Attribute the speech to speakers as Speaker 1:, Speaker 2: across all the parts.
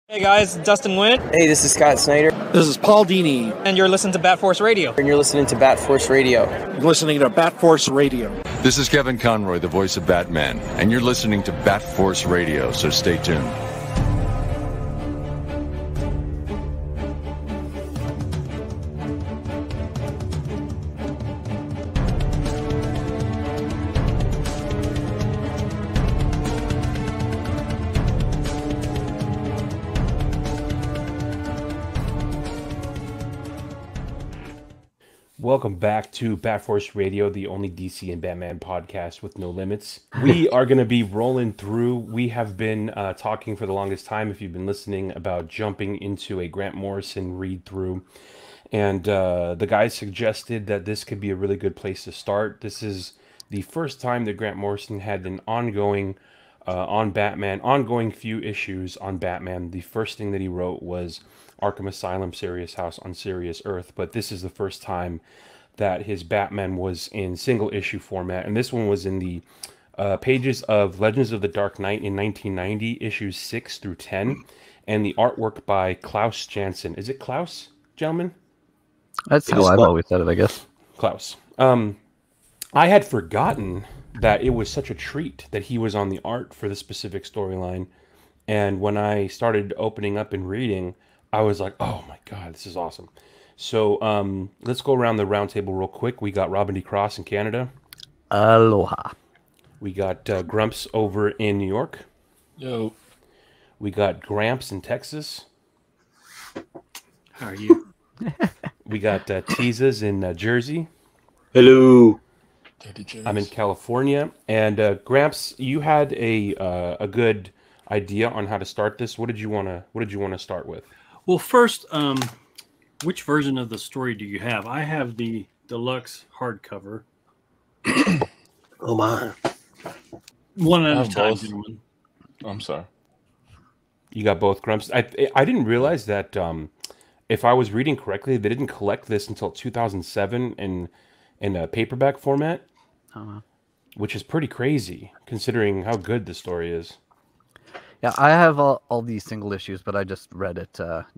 Speaker 1: Hey guys, Dustin Wynn.
Speaker 2: Hey, this is Scott Snyder.
Speaker 3: This is Paul Dini.
Speaker 1: And you're listening to Bat Force Radio.
Speaker 2: And you're listening to Bat Force Radio.
Speaker 3: You're listening to Bat Force Radio.
Speaker 4: This is Kevin Conroy, the voice of Batman, and you're listening to Bat Force Radio, so stay tuned.
Speaker 5: Welcome back to Bat Force Radio, the only DC and Batman podcast with no limits. We are going to be rolling through. We have been talking for the longest time, if you've been listening, about jumping into a Grant Morrison read-through. And the guys suggested that this could be a really good place to start. This is the first time that Grant Morrison had an ongoing on Batman, ongoing few issues on Batman. The first thing that he wrote was Arkham Asylum, Serious House on Serious Earth, but this is the first time that his Batman was in single issue format, and this one was in the pages of Legends of the Dark Knight in 1990, issues 6 through 10, and the artwork by Klaus Janson. Is it Klaus, gentlemen?
Speaker 6: That's how I've always said it, I guess.
Speaker 5: Klaus. I had forgotten that it was such a treat that he was on the art for the specific storyline, and when I started opening up and reading, I was like, oh my god, this is awesome. So let's go around the round table real quick. We got Robin D. Cross in Canada.
Speaker 6: Aloha.
Speaker 5: We got Grumps over in New York.
Speaker 7: Yo.
Speaker 5: We got Gramps in Texas.
Speaker 7: How are you?
Speaker 5: We got Teasas in Jersey.
Speaker 7: Hello.
Speaker 5: I'm in California. And Gramps, you had a good idea on how to start this. What did you want to start with?
Speaker 7: Well, first, which version of the story do you have? I have the deluxe hardcover.
Speaker 2: Oh my!
Speaker 7: One at a time, gentlemen.
Speaker 8: I'm sorry.
Speaker 5: You got both, Grumps. I didn't realize that if I was reading correctly, they didn't collect this until 2007 in a paperback format, which is pretty crazy considering how good the story is.
Speaker 6: Yeah, I have all these single issues, but I just read it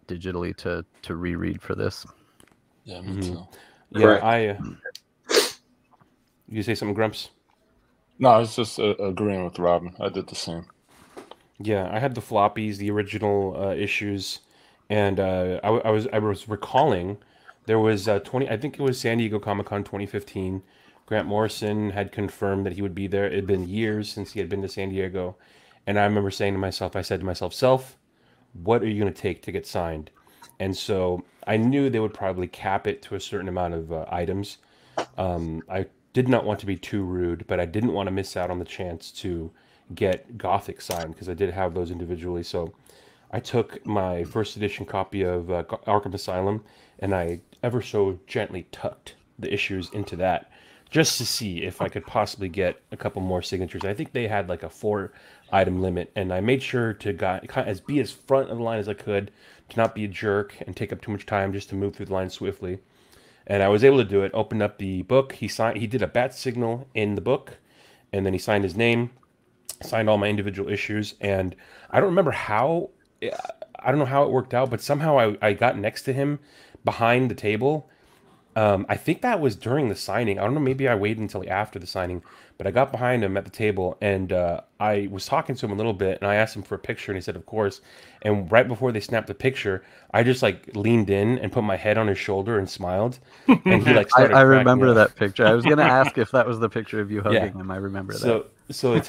Speaker 6: digitally to reread for this.
Speaker 8: Yeah, me too.
Speaker 5: Yeah, you say something, Grumps?
Speaker 8: No, I was just agreeing with Robin. I did the same.
Speaker 5: Yeah, I had the floppies, the original issues, and I was recalling there was 20. I think it was San Diego Comic-Con 2015. Grant Morrison had confirmed that he would be there. It had been years since he had been to San Diego. And I remember saying to myself, I said to myself, Self, what are you going to take to get signed? And so I knew they would probably cap it to a certain amount of items. I did not want to be too rude, but I didn't want to miss out on the chance to get Gothic signed because I did have those individually. So I took my first edition copy of Arkham Asylum and I ever so gently tucked the issues into that just to see if I could possibly get a couple more signatures. I think they had like a 4-item limit, and I made sure to be as front of the line as I could, to not be a jerk and take up too much time, just to move through the line swiftly. And I was able to do it. Opened up the book. He did a bat signal in the book, and then he signed his name, signed all my individual issues, and I don't remember how. I don't know how it worked out, but somehow I got next to him behind the table. I think that was during the signing. I don't know, maybe I waited until after the signing, but I got behind him at the table and I was talking to him a little bit and I asked him for a picture and he said, of course. And right before they snapped the picture, I just like leaned in and put my head on his shoulder and smiled. And he like started
Speaker 6: I remember that picture. I was going to ask if that was the picture of you hugging him. I remember that.
Speaker 5: So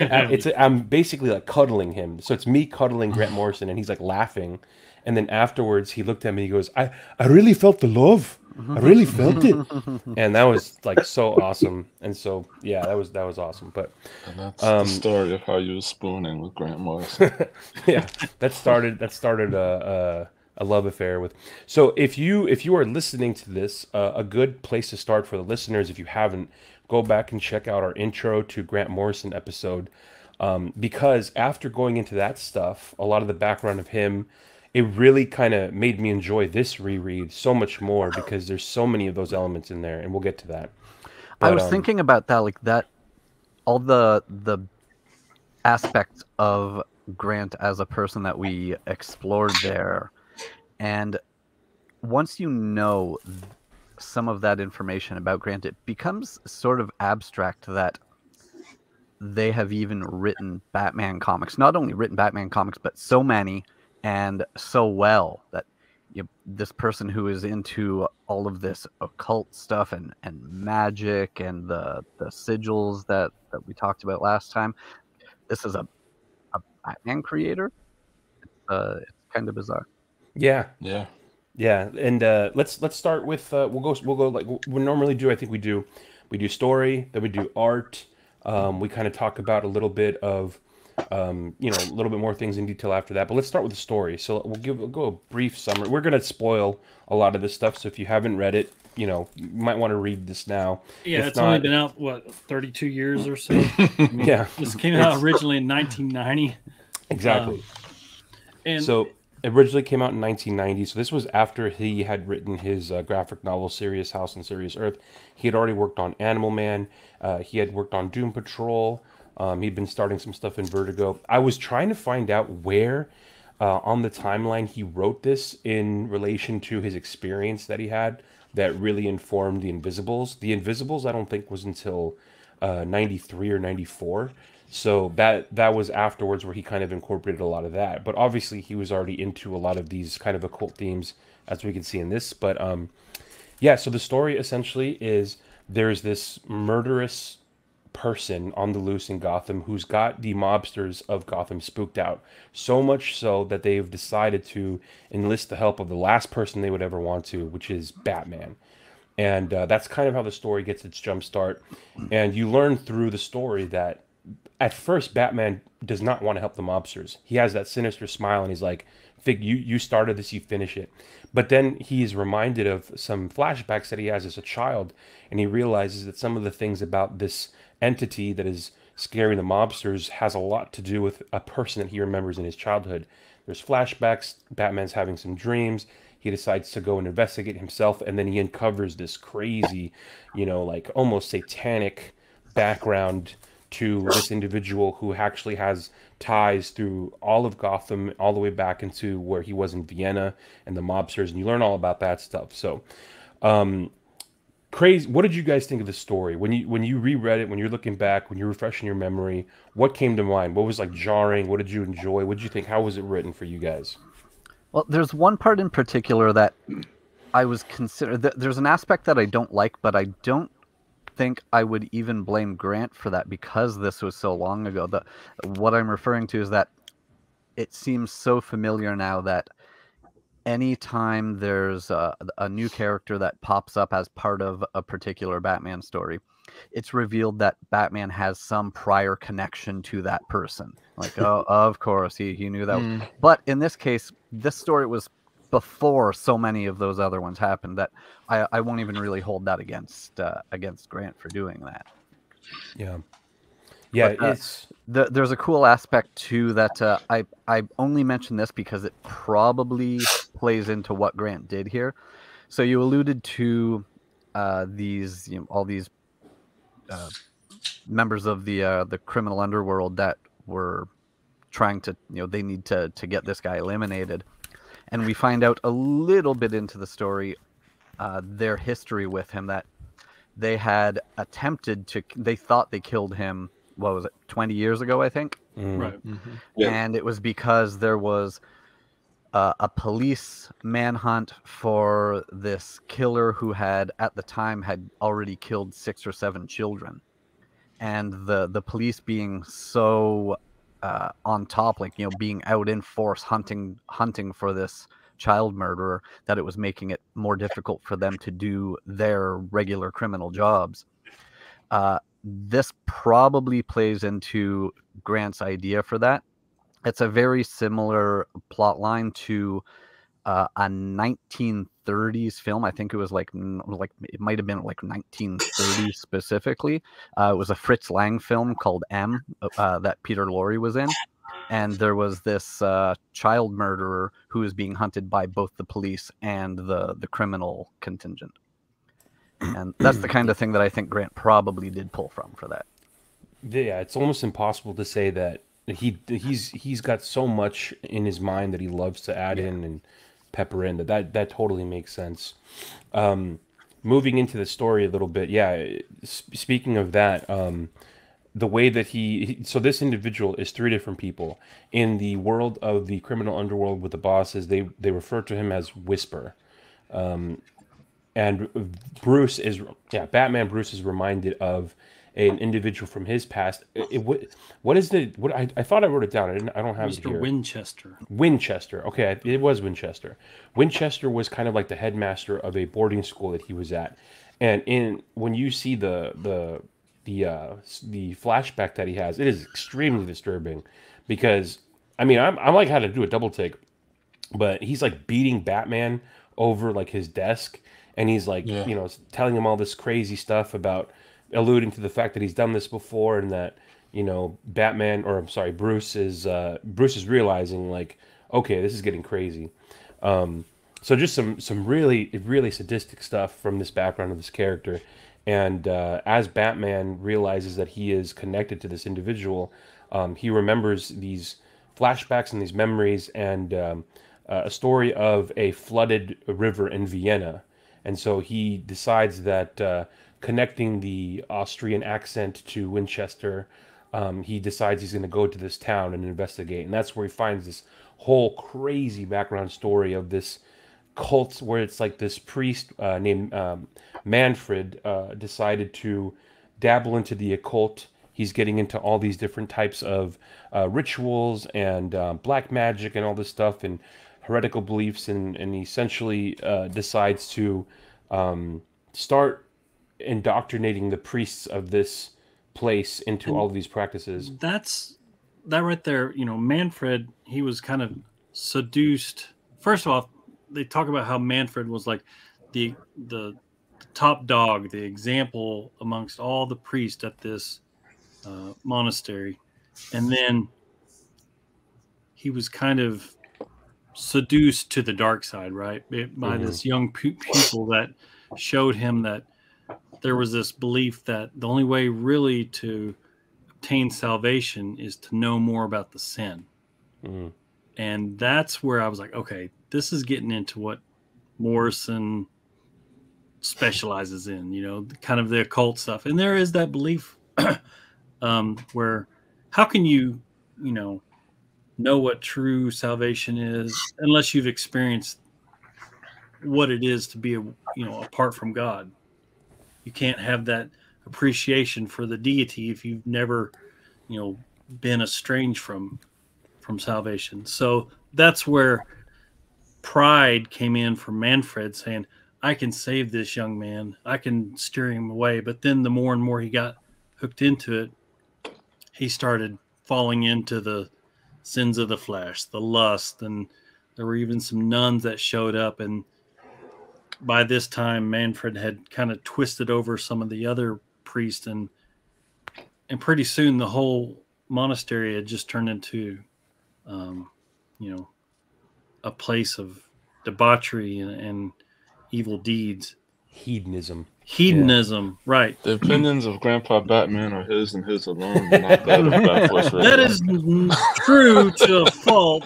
Speaker 5: I'm basically like cuddling him. So it's me cuddling Grant Morrison and he's like laughing. And then afterwards he looked at me, he goes, I really felt the love. I really felt it, and that was like so awesome. And so yeah, that was awesome. But
Speaker 8: and that's the story of how you were spooning with Grant Morrison.
Speaker 5: Yeah, that started a love affair with. So if you are listening to this, a good place to start for the listeners, if you haven't, go back and check out our intro to Grant Morrison episode, because after going into that stuff, a lot of the background of him, it really kind of made me enjoy this reread so much more because there's so many of those elements in there, and we'll get to that. But,
Speaker 6: I was thinking about that, like that, all the aspects of Grant as a person that we explored there. And once you know some of that information about Grant, it becomes sort of abstract that they have even written Batman comics. Not only written Batman comics, but so many and so well that this person who is into all of this occult stuff and magic and the sigils that we talked about last time, this is a Batman creator. It's kind of bizarre.
Speaker 5: Yeah.
Speaker 8: Yeah.
Speaker 5: Yeah, and let's start with we'll go like we normally do. I think we do story, then we do art. We kind of talk about a little bit of a little bit more things in detail after that. But let's start with the story. So we'll go a brief summary. We're gonna spoil a lot of this stuff. So if you haven't read it, you might want to read this now.
Speaker 7: Yeah,
Speaker 5: If
Speaker 7: it's
Speaker 5: not,
Speaker 7: only been out 32 years or so.
Speaker 5: Yeah,
Speaker 7: This came out originally in 1990.
Speaker 5: exactly.
Speaker 7: And
Speaker 5: So it originally came out in 1990. So this was after he had written his graphic novel, Serious House on Serious Earth. He had already worked on Animal Man. He had worked on Doom Patrol. He'd been starting some stuff in Vertigo. I was trying to find out where on the timeline he wrote this in relation to his experience that he had that really informed The Invisibles. The Invisibles, I don't think, was until 93 or 94. So that was afterwards where he kind of incorporated a lot of that. But obviously he was already into a lot of these kind of occult themes, as we can see in this. But yeah, so the story essentially is there's this murderous person on the loose in Gotham who's got the mobsters of Gotham spooked out. So much so that they've decided to enlist the help of the last person they would ever want to, which is Batman. And that's kind of how the story gets its jump start. And you learn through the story that at first, Batman does not want to help the mobsters. He has that sinister smile, and he's like, "Fig, you started this, you finish it." But then he is reminded of some flashbacks that he has as a child, and he realizes that some of the things about this entity that is scaring the mobsters has a lot to do with a person that he remembers in his childhood. There's flashbacks. Batman's having some dreams. He decides to go and investigate himself, and then he uncovers this crazy, like almost satanic background to this individual who actually has ties through all of Gotham, all the way back into where he was in Vienna and the mobsters, and you learn all about that stuff. So, crazy. What did you guys think of the story when you reread it? When you're looking back, when you're refreshing your memory, what came to mind? What was like jarring? What did you enjoy? What did you think? How was it written for you guys?
Speaker 6: Well, there's one part in particular that I was there's an aspect that I don't like, but I don't think I would even blame Grant for that because this was so long ago. What I'm referring to is that it seems so familiar now that anytime there's a new character that pops up as part of a particular Batman story, it's revealed that Batman has some prior connection to that person. Like, oh, of course, he knew that. But in this case, this story was before so many of those other ones happened that I won't even really hold that against Grant for doing that.
Speaker 5: Yeah,
Speaker 6: but, there's a cool aspect too that I only mention this because it probably plays into what Grant did here. So you alluded to these all these members of the criminal underworld that were trying to they need to get this guy eliminated. And we find out a little bit into the story, their history with him, that they had attempted to, they thought they killed him, what was it, 20 years ago, I think?
Speaker 7: Right.
Speaker 8: Mm-hmm. Yeah.
Speaker 6: And it was because there was a police manhunt for this killer who had, at the time, had already killed 6 or 7 children. And the police being so on top, like being out in force hunting for this child murderer, that it was making it more difficult for them to do their regular criminal jobs. This probably plays into Grant's idea for that. It's a very similar plot line to a 1930s film. I think it was like it might have been like 1930 specifically. It was a Fritz Lang film called M that Peter Lorre was in, and there was this child murderer who was being hunted by both the police and the criminal contingent. And that's the kind of thing that I think Grant probably did pull from for that.
Speaker 5: Yeah, it's almost impossible to say that he's got so much in his mind that he loves to add in and pepper in that totally makes sense. Moving into the story a little bit, speaking of that, the way that so this individual is three different people in the world of the criminal underworld with the bosses. They refer to him as Whisper, and Batman Bruce is reminded of an individual from his past. What is I thought I wrote it down. I don't have it here.
Speaker 7: Winchester.
Speaker 5: Winchester. Okay, it was Winchester. Winchester was kind of like the headmaster of a boarding school that he was at, and when you see the flashback that he has, it is extremely disturbing, because I mean I'm like had to do a double take, but he's like beating Batman over like his desk, and he's like telling him all this crazy stuff about, alluding to the fact that he's done this before, and that Bruce is realizing like, okay, this is getting crazy. So just some really sadistic stuff from this background of this character. And as Batman realizes that he is connected to this individual, he remembers these flashbacks and these memories, and a story of a flooded river in Vienna. And so he decides that connecting the Austrian accent to Winchester, he decides he's going to go to this town and investigate. And that's where he finds this whole crazy background story of this cult, where it's like this priest named Manfred decided to dabble into the occult. He's getting into all these different types of rituals and black magic and all this stuff and heretical beliefs, and he essentially decides to start indoctrinating the priests of this place into all of these practices.
Speaker 7: That right there, Manfred, he was kind of seduced. First of all, they talk about how Manfred was like the top dog, the example amongst all the priests at this monastery. And then he was kind of seduced to the dark side, right? By this young people that showed him that there was this belief that the only way really to obtain salvation is to know more about the sin. And that's where I was like, okay, this is getting into what Morrison specializes in, kind of the occult stuff. And there is that belief where how can you, know what true salvation is unless you've experienced what it is to be, apart from God. You can't have that appreciation for the deity if you've never, been estranged from salvation. So that's where pride came in from Manfred, saying, I can save this young man. I can steer him away. But then the more and more he got hooked into it, he started falling into the sins of the flesh, the lust, and there were even some nuns that showed up. And by this time, Manfred had kind of twisted over some of the other priests, and pretty soon the whole monastery had just turned into, a place of debauchery and evil deeds.
Speaker 5: Hedonism,
Speaker 7: right?
Speaker 8: The opinions of Grandpa Batman are his and his alone, not that of Bat-Force Radio.
Speaker 7: That is true to a fault.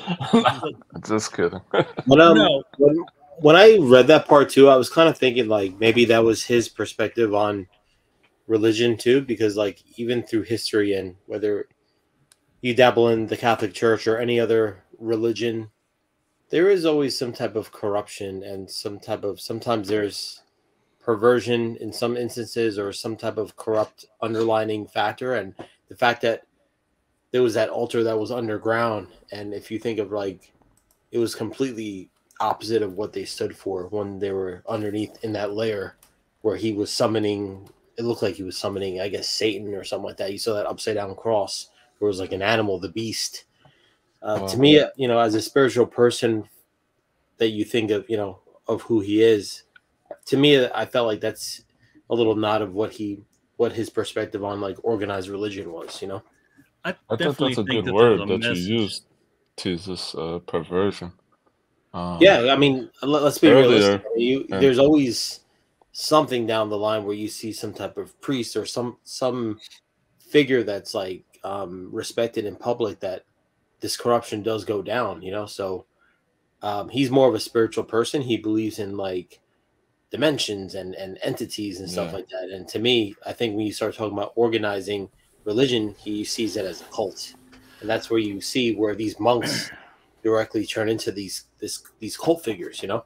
Speaker 8: Just kidding.
Speaker 2: When I read that part too, I was kind of thinking like maybe that was his perspective on religion too, because like even through history, and whether you dabble in the Catholic Church or any other religion, there is always some type of corruption and sometimes there's perversion in some instances, or some type of corrupt underlining factor. And the fact that there was that altar that was underground, and if you think of like, it was completely opposite of what they stood for when they were underneath in that layer where he was summoning, it looked like he was summoning, I guess, Satan or something like that. You saw that upside down cross where it was like an animal, the beast. To me, as a spiritual person that you think of, of who he is, to me, I felt like that's a little nod of what his perspective on like organized religion was,
Speaker 8: I thought that's a good word that you used, to this perversion.
Speaker 2: Yeah, I mean, let's be realistic. There's always something down the line where you see some type of priest or some figure that's like respected in public, that this corruption does go down, you know. So he's more of a spiritual person. He believes in like dimensions and entities and stuff like that. And to me, I think when you start talking about organizing religion, he sees it as a cult, and that's where you see where these monks directly turn into these cult figures, you know.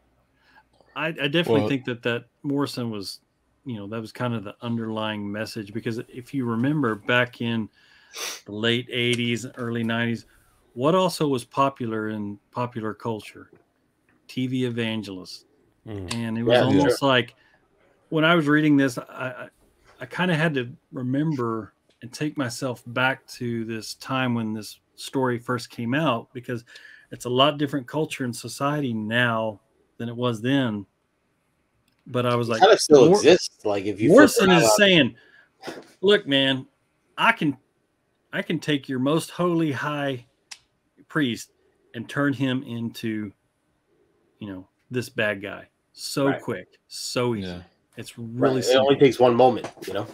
Speaker 7: I definitely think that Morrison was, you know, that was kind of the underlying message, because if you remember back in the late 80s, early 90s, what also was popular in popular culture? TV evangelists. And it was almost like, when I was reading this, I kind of had to remember and take myself back to this time when this story first came out, because it's a lot different culture and society now than it was then. But I was like,
Speaker 2: kind of still exists. Like if you
Speaker 7: Morrison is saying, look, man, I can take your most holy high priest and turn him into, you know, this bad guy so quick, so easy. Yeah. It's really
Speaker 2: it only takes one moment, you know.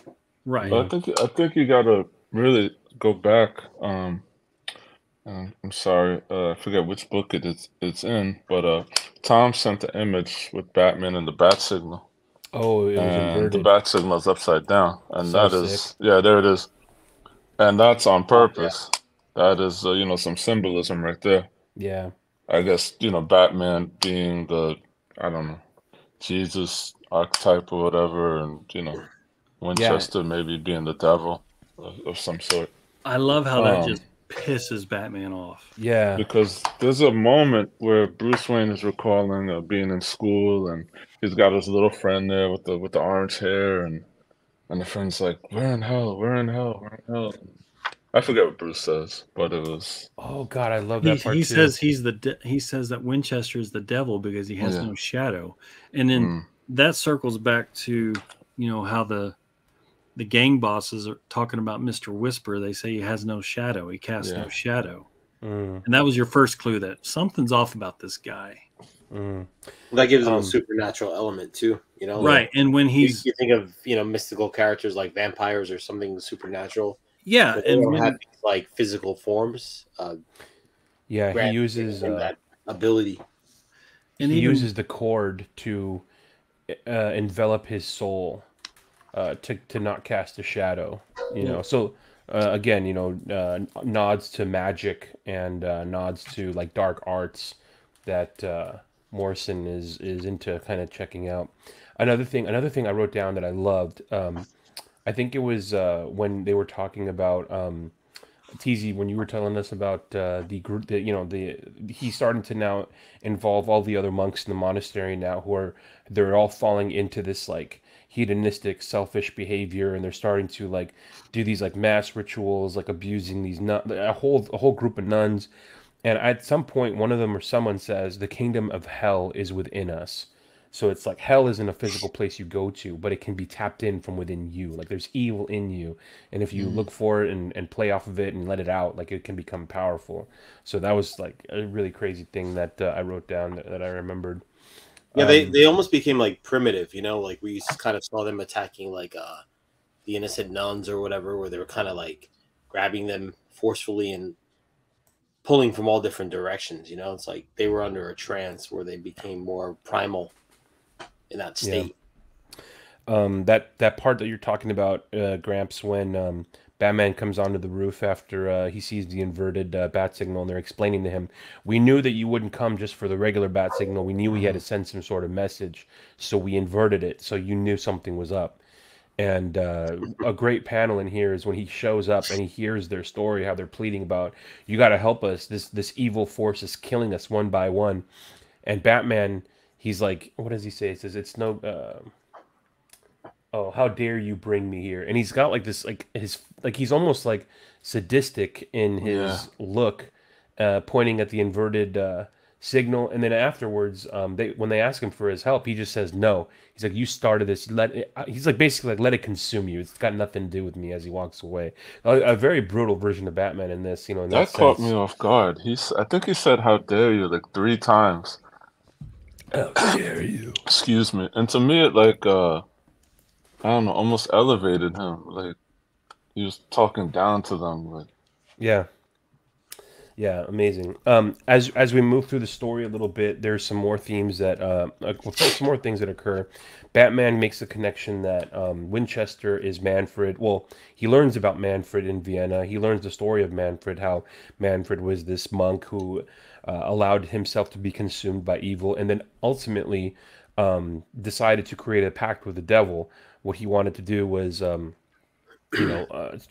Speaker 7: Right.
Speaker 8: But I think you gotta really go back. I'm sorry, I forget which book it's in, but Tom sent the image with Batman and the bat signal.
Speaker 5: Oh, it was inverted.
Speaker 8: The bat signal is upside down, and so that is sick. Yeah, there it is, and that's on purpose. That is, you know, some symbolism right there.
Speaker 5: Yeah,
Speaker 8: I guess, you know, Batman being the, I don't know, Jesus archetype or whatever, and you know, Winchester maybe being the devil of some sort.
Speaker 7: I love how that just pisses Batman off.
Speaker 5: Yeah,
Speaker 8: because there's a moment where Bruce Wayne is recalling being in school, and he's got his little friend there with the orange hair, and the friend's like, "We're in hell, we're in hell, we're in hell." I forget what Bruce says, but it was.
Speaker 5: Oh God, I love that part.
Speaker 7: He says he says that Winchester is the devil because he has no shadow, and then that circles back to, you know, how the gang bosses are talking about Mr. Whisper. They say he has no shadow. He casts no shadow. And that was your first clue that something's off about this guy.
Speaker 2: That gives him a supernatural element too, you know?
Speaker 7: Right. And when you
Speaker 2: think of, you know, mystical characters like vampires or something supernatural.
Speaker 7: Yeah.
Speaker 2: And don't have these, like, physical forms.
Speaker 5: He uses
Speaker 2: that ability.
Speaker 5: And he uses the cord to envelop his soul. To not cast a shadow, you know. So again, you know, nods to magic and nods to like dark arts that Morrison is into kind of checking out. Another thing I wrote down that I loved. I think it was when they were talking about TZ, when you were telling us about the group that, you know, he's starting to now involve all the other monks in the monastery now they're all falling into this like hedonistic, selfish behavior, and they're starting to like do these like mass rituals, like abusing these a whole group of nuns. And at some point, one of them or someone says, "The kingdom of hell is within us." So it's like hell isn't a physical place you go to, but it can be tapped in from within you. Like there's evil in you, and if you look for it and play off of it and let it out, like it can become powerful. So that was like a really crazy thing that I wrote down that I remembered.
Speaker 2: Yeah, they almost became like primitive, you know, like we kind of saw them attacking like the innocent nuns or whatever, where they were kind of like grabbing them forcefully and pulling from all different directions, you know. It's like they were under a trance where they became more primal in that state.
Speaker 5: That part that you're talking about, Gramps, when Batman comes onto the roof after he sees the inverted bat signal, and they're explaining to him, "We knew that you wouldn't come just for the regular bat signal. We knew we had to send some sort of message, so we inverted it, so you knew something was up." And a great panel in here is when he shows up and he hears their story, how they're pleading about, "You got to help us. This evil force is killing us one by one." And Batman, he's like, what does he say? He says, "It's no... oh, how dare you bring me here?" And he's got like this, like he's almost like sadistic in his look, pointing at the inverted signal. And then afterwards, when they ask him for his help, he just says no. He's like, "You started this. He's like basically like, let it consume you. It's got nothing to do with me." As he walks away, a very brutal version of Batman in this. You know, in
Speaker 8: that caught me off guard. I think he said "how dare you" like 3 times.
Speaker 5: How dare you?
Speaker 8: Excuse me. And to me, it like I don't know, almost elevated him. Like he was talking down to them. Like,
Speaker 5: Yeah. Yeah, amazing. As we move through the story a little bit, there's some more themes that some more things that occur. Batman makes the connection that Winchester is Manfred. Well, he learns about Manfred in Vienna. He learns the story of Manfred, how Manfred was this monk who allowed himself to be consumed by evil, and then ultimately decided to create a pact with the devil. What he wanted to do was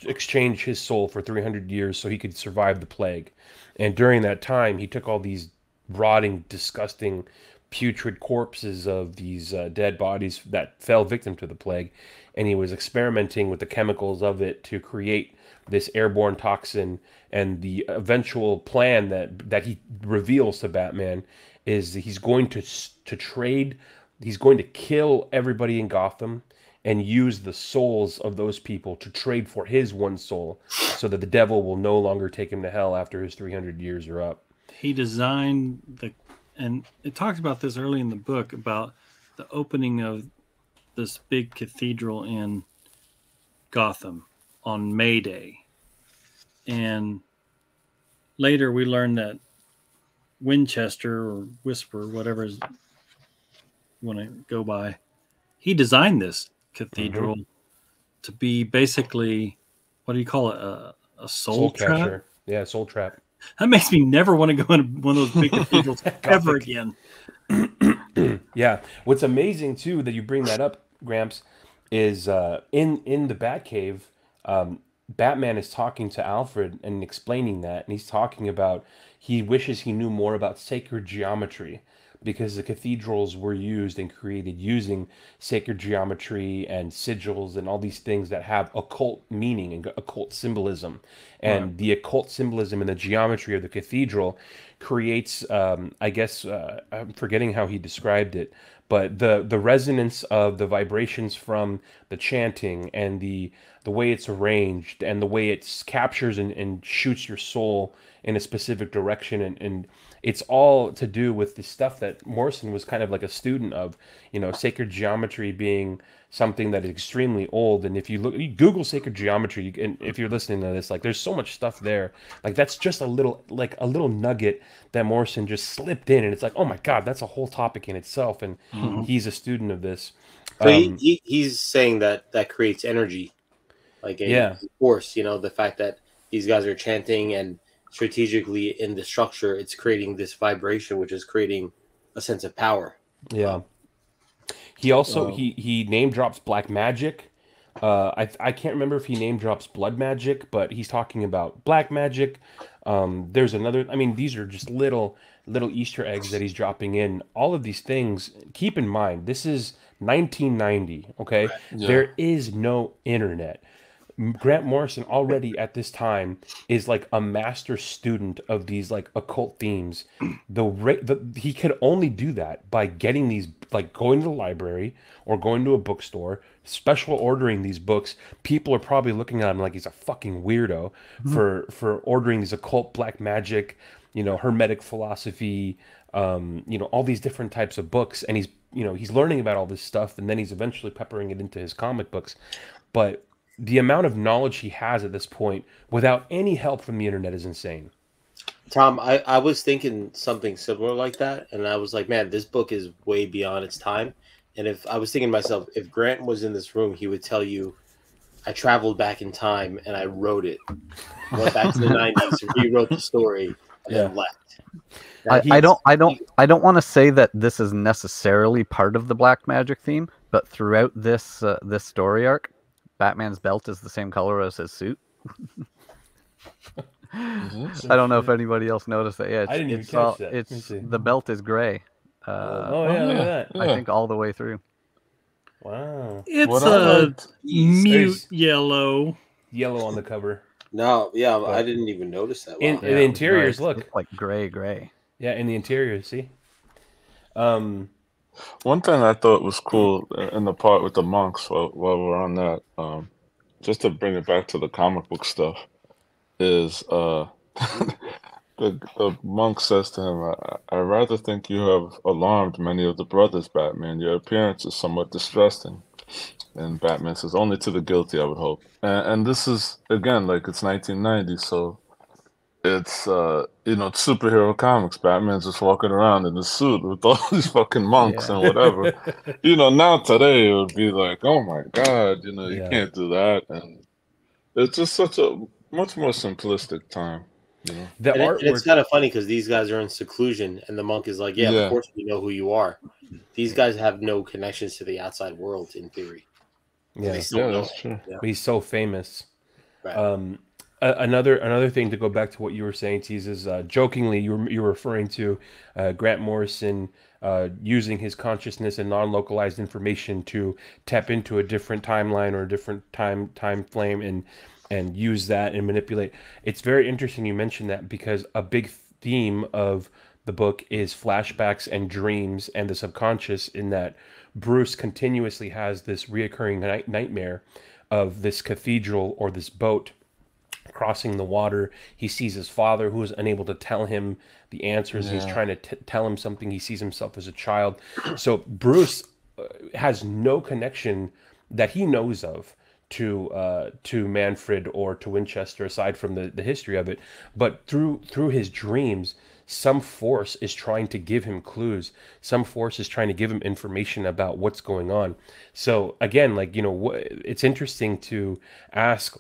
Speaker 5: exchange his soul for 300 years so he could survive the plague. And during that time, he took all these rotting, disgusting, putrid corpses of these dead bodies that fell victim to the plague, and he was experimenting with the chemicals of it to create this airborne toxin. And the eventual plan that he reveals to Batman is that he's going to trade. He's going to kill everybody in Gotham and use the souls of those people to trade for his one soul so that the devil will no longer take him to hell after his 300 years are up.
Speaker 7: He designed and it talks about this early in the book about the opening of this big cathedral in Gotham on May Day. And later we learn that Winchester or Whisper, whatever you want to go by, he designed this cathedral to be basically, what do you call it, a soul trap?
Speaker 5: Catcher. Yeah, soul trap.
Speaker 7: That makes me never want to go into one of those big cathedrals ever again.
Speaker 5: Yeah, what's amazing too that you bring that up, Gramps, is in the Batcave, Batman is talking to Alfred and explaining that, and he's talking about he wishes he knew more about sacred geometry, because the cathedrals were used and created using sacred geometry and sigils and all these things that have occult meaning and occult symbolism. And the occult symbolism in the geometry of the cathedral creates, I guess, I'm forgetting how he described it, but the resonance of the vibrations from the chanting and the way it's arranged and the way it captures and shoots your soul in a specific direction, and it's all to do with the stuff that Morrison was kind of like a student of, sacred geometry being something that is extremely old. And if you Google sacred geometry, and if you're listening to this, like, there's so much stuff there. Like, that's just a little nugget that Morrison just slipped in, and it's like, oh my God, that's a whole topic in itself. And he's a student of this.
Speaker 2: So he's saying that creates energy, like a force. The fact that these guys are chanting and strategically in the structure, it's creating this vibration, which is creating a sense of power.
Speaker 5: Yeah. He also he name drops black magic. I can't remember if he name drops blood magic, but he's talking about black magic. There's another. I mean, these are just little Easter eggs that he's dropping in. All of these things. Keep in mind, this is 1990. Okay, there is no internet. Grant Morrison already at this time is like a master student of these like occult themes. He could only do that by getting these, like going to the library or going to a bookstore, special ordering these books. People are probably looking at him like he's a fucking weirdo for ordering these occult black magic, hermetic philosophy, all these different types of books. And he's learning about all this stuff, and then he's eventually peppering it into his comic books. But the amount of knowledge he has at this point without any help from the internet is insane.
Speaker 2: Tom, I was thinking something similar like that, and I was like, man, this book is way beyond its time. And if I was thinking to myself, if Grant was in this room, he would tell you, I traveled back in time and I wrote it. Went back to the 90s, rewrote the story, and then left.
Speaker 6: I don't want to say that this is necessarily part of the black magic theme, but throughout this story arc, Batman's belt is the same color as his suit. I don't know if anybody else noticed that. Yeah,
Speaker 5: I didn't even catch that.
Speaker 6: The belt is gray.
Speaker 5: Look at that.
Speaker 6: I think all the way through.
Speaker 5: Wow.
Speaker 7: It's mute yellow.
Speaker 5: Yellow on the cover.
Speaker 2: No, I didn't even notice that.
Speaker 5: In the interiors, look
Speaker 6: like gray.
Speaker 5: Yeah, in the interior, see.
Speaker 8: One thing I thought was cool in the part with the monks, while we're on that, just to bring it back to the comic book stuff, is the monk says to him, I rather think you have alarmed many of the brothers, Batman. Your appearance is somewhat distressing. And Batman says, only to the guilty, I would hope. And this is, again, like, it's 1990, so it's it's superhero comics. Batman's just walking around in a suit with all these fucking monks and whatever. Now today it would be like, oh my God, you can't do that, and it's just such a much more simplistic time.
Speaker 5: The
Speaker 2: And
Speaker 5: artwork.
Speaker 2: it's kind of funny because these guys are in seclusion, and the monk is like, "Yeah, of course we know who you are." These guys have no connections to the outside world, in theory.
Speaker 5: Yeah,
Speaker 8: that's true.
Speaker 2: Yeah.
Speaker 5: But he's so famous.
Speaker 2: Right.
Speaker 5: Another thing to go back to what you were saying, Tease, is jokingly you were referring to Grant Morrison using his consciousness and non-localized information to tap into a different timeline or a different time frame and use that and manipulate. It's very interesting you mentioned that because a big theme of the book is flashbacks and dreams and the subconscious, in that Bruce continuously has this reoccurring nightmare of this cathedral or this boat crossing the water. He sees his father, who is unable to tell him the answers. He's trying to tell him something. He sees himself as a child. So Bruce has no connection that he knows of to Manfred or to Winchester, aside from the history of it. But through his dreams, some force is trying to give him clues. Some force is trying to give him information about what's going on. So again, it's interesting to ask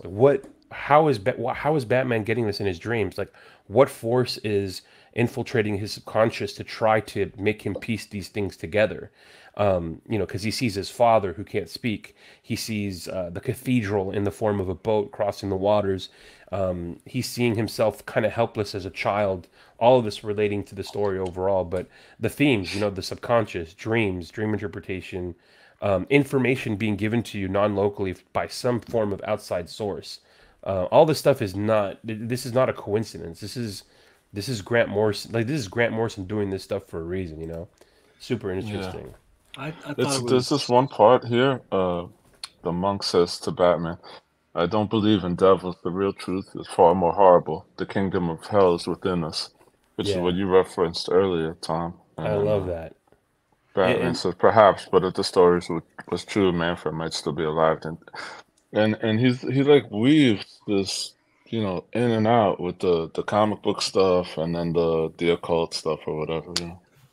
Speaker 5: how is Batman getting this in his dreams? Like, what force is infiltrating his subconscious to try to make him piece these things together? Because he sees his father who can't speak. He sees the cathedral in the form of a boat crossing the waters. He's seeing himself kind of helpless as a child. All of this relating to the story overall, but the themes, the subconscious, dreams, dream interpretation, information being given to you non-locally by some form of outside source. All this stuff is not. This is not a coincidence. This is Grant Morrison. This is Grant Morrison doing this stuff for a reason. Super interesting.
Speaker 8: Yeah.
Speaker 7: I thought
Speaker 8: There's this one part here. The monk says to Batman, "I don't believe in devils. The real truth is far more horrible. The kingdom of hell is within us," which is what you referenced earlier, Tom. And
Speaker 5: I love that.
Speaker 8: Batman says, "Perhaps, but if the story was true, Manfred might still be alive." And he like weaves this, in and out with the comic book stuff and then the occult stuff or whatever.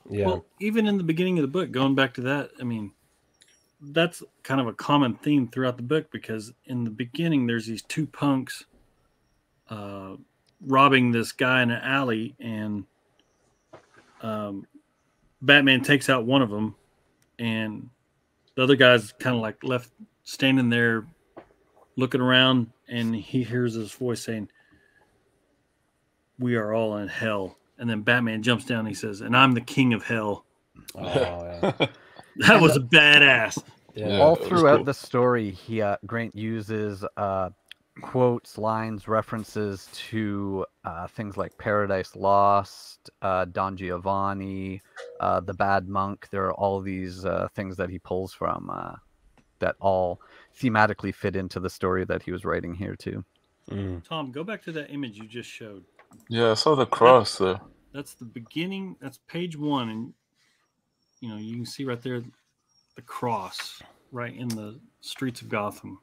Speaker 5: Yeah.
Speaker 7: Well, even in the beginning of the book, going back to that, I mean, that's kind of a common theme throughout the book, because in the beginning there's these two punks robbing this guy in an alley, and Batman takes out one of them, and the other guy's kind of like left standing there looking around, and he hears this voice saying, "We are all in hell." And then Batman jumps down and he says, "And I'm the king of hell."
Speaker 5: Oh, yeah.
Speaker 7: That was badass.
Speaker 5: Yeah.
Speaker 6: All throughout the story, Grant uses quotes, lines, references to things like Paradise Lost, Don Giovanni, The Bad Monk. There are all these things that he pulls from that all thematically fit into the story that he was writing here too.
Speaker 7: Tom, go back to that image you just showed.
Speaker 8: Yeah, I saw the cross there.
Speaker 7: That's the beginning. That's page 1, and you can see right there the cross right in the streets of Gotham.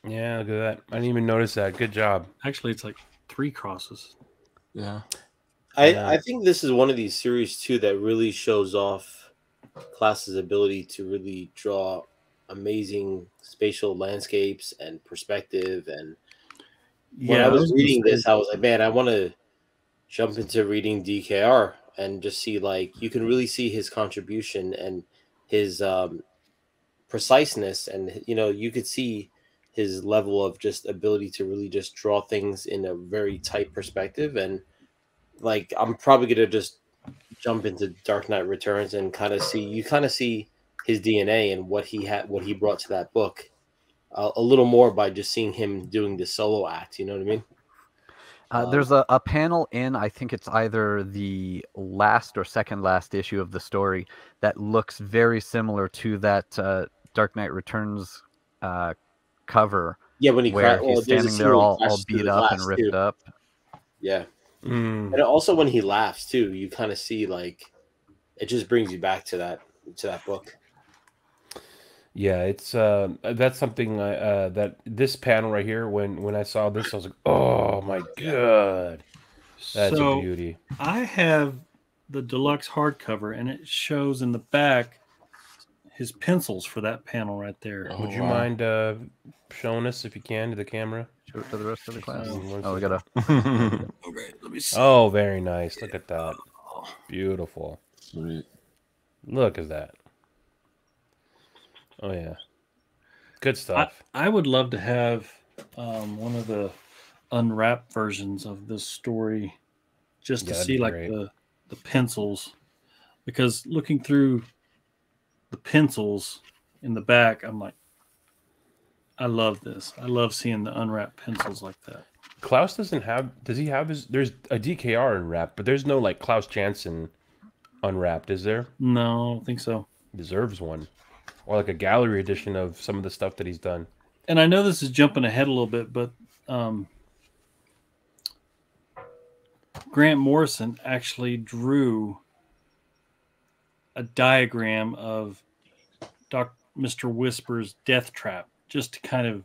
Speaker 5: Yeah, look at that. I didn't even notice that. Good job.
Speaker 7: Actually, it's like 3 crosses.
Speaker 8: Yeah.
Speaker 2: I think this is one of these series too that really shows off Klaus's ability to really draw amazing spatial landscapes and perspective. And when I was reading this, I was like, man, I want to jump into reading DKR and just see, like, you can really see his contribution and his preciseness, and you could see his level of just ability to really just draw things in a very tight perspective. And like, I'm probably gonna just jump into Dark Knight Returns and kind of see his DNA and what he brought to that book a little more by just seeing him doing the solo act. You know what I mean?
Speaker 6: There's a panel in, I think it's either the last or second last issue of the story, that looks very similar to that Dark Knight Returns cover.
Speaker 2: Yeah, when
Speaker 6: he's standing there all beat up and ripped up.
Speaker 2: Yeah. And also when he laughs too, you kind of see, like, it just brings you back to that book.
Speaker 5: Yeah, it's that's something that this panel right here. When I saw this, I was like, oh my god, that's a
Speaker 7: So
Speaker 5: beauty.
Speaker 7: I have the deluxe hardcover, and it shows in the back his pencils for that panel right there.
Speaker 8: Oh,
Speaker 5: Would you
Speaker 8: wow.
Speaker 5: mind showing us if you can to the camera?
Speaker 6: Show it to the rest of the class.
Speaker 5: One
Speaker 6: Oh, we
Speaker 5: second.
Speaker 6: gotta.
Speaker 7: Okay, let me see.
Speaker 5: Oh, very nice. Look at that. Beautiful.
Speaker 8: Sweet.
Speaker 5: Look at that. Oh yeah. Good stuff.
Speaker 7: I would love to have one of the unwrapped versions of this story, just to
Speaker 5: Yeah, that'd
Speaker 7: see
Speaker 5: be
Speaker 7: like
Speaker 5: great.
Speaker 7: the pencils, because looking through the pencils in the back, I'm like, I love this. I love seeing the unwrapped pencils like that.
Speaker 5: Klaus doesn't have. Does he have his? There's a DKR unwrapped, but there's no like Klaus Janson unwrapped, is there?
Speaker 7: No, I don't think so.
Speaker 5: Deserves one, or like a gallery edition of some of the stuff that he's done.
Speaker 7: And I know this is jumping ahead a little bit, but Grant Morrison actually drew a diagram of Mr. Whisper's death trap, just to kind of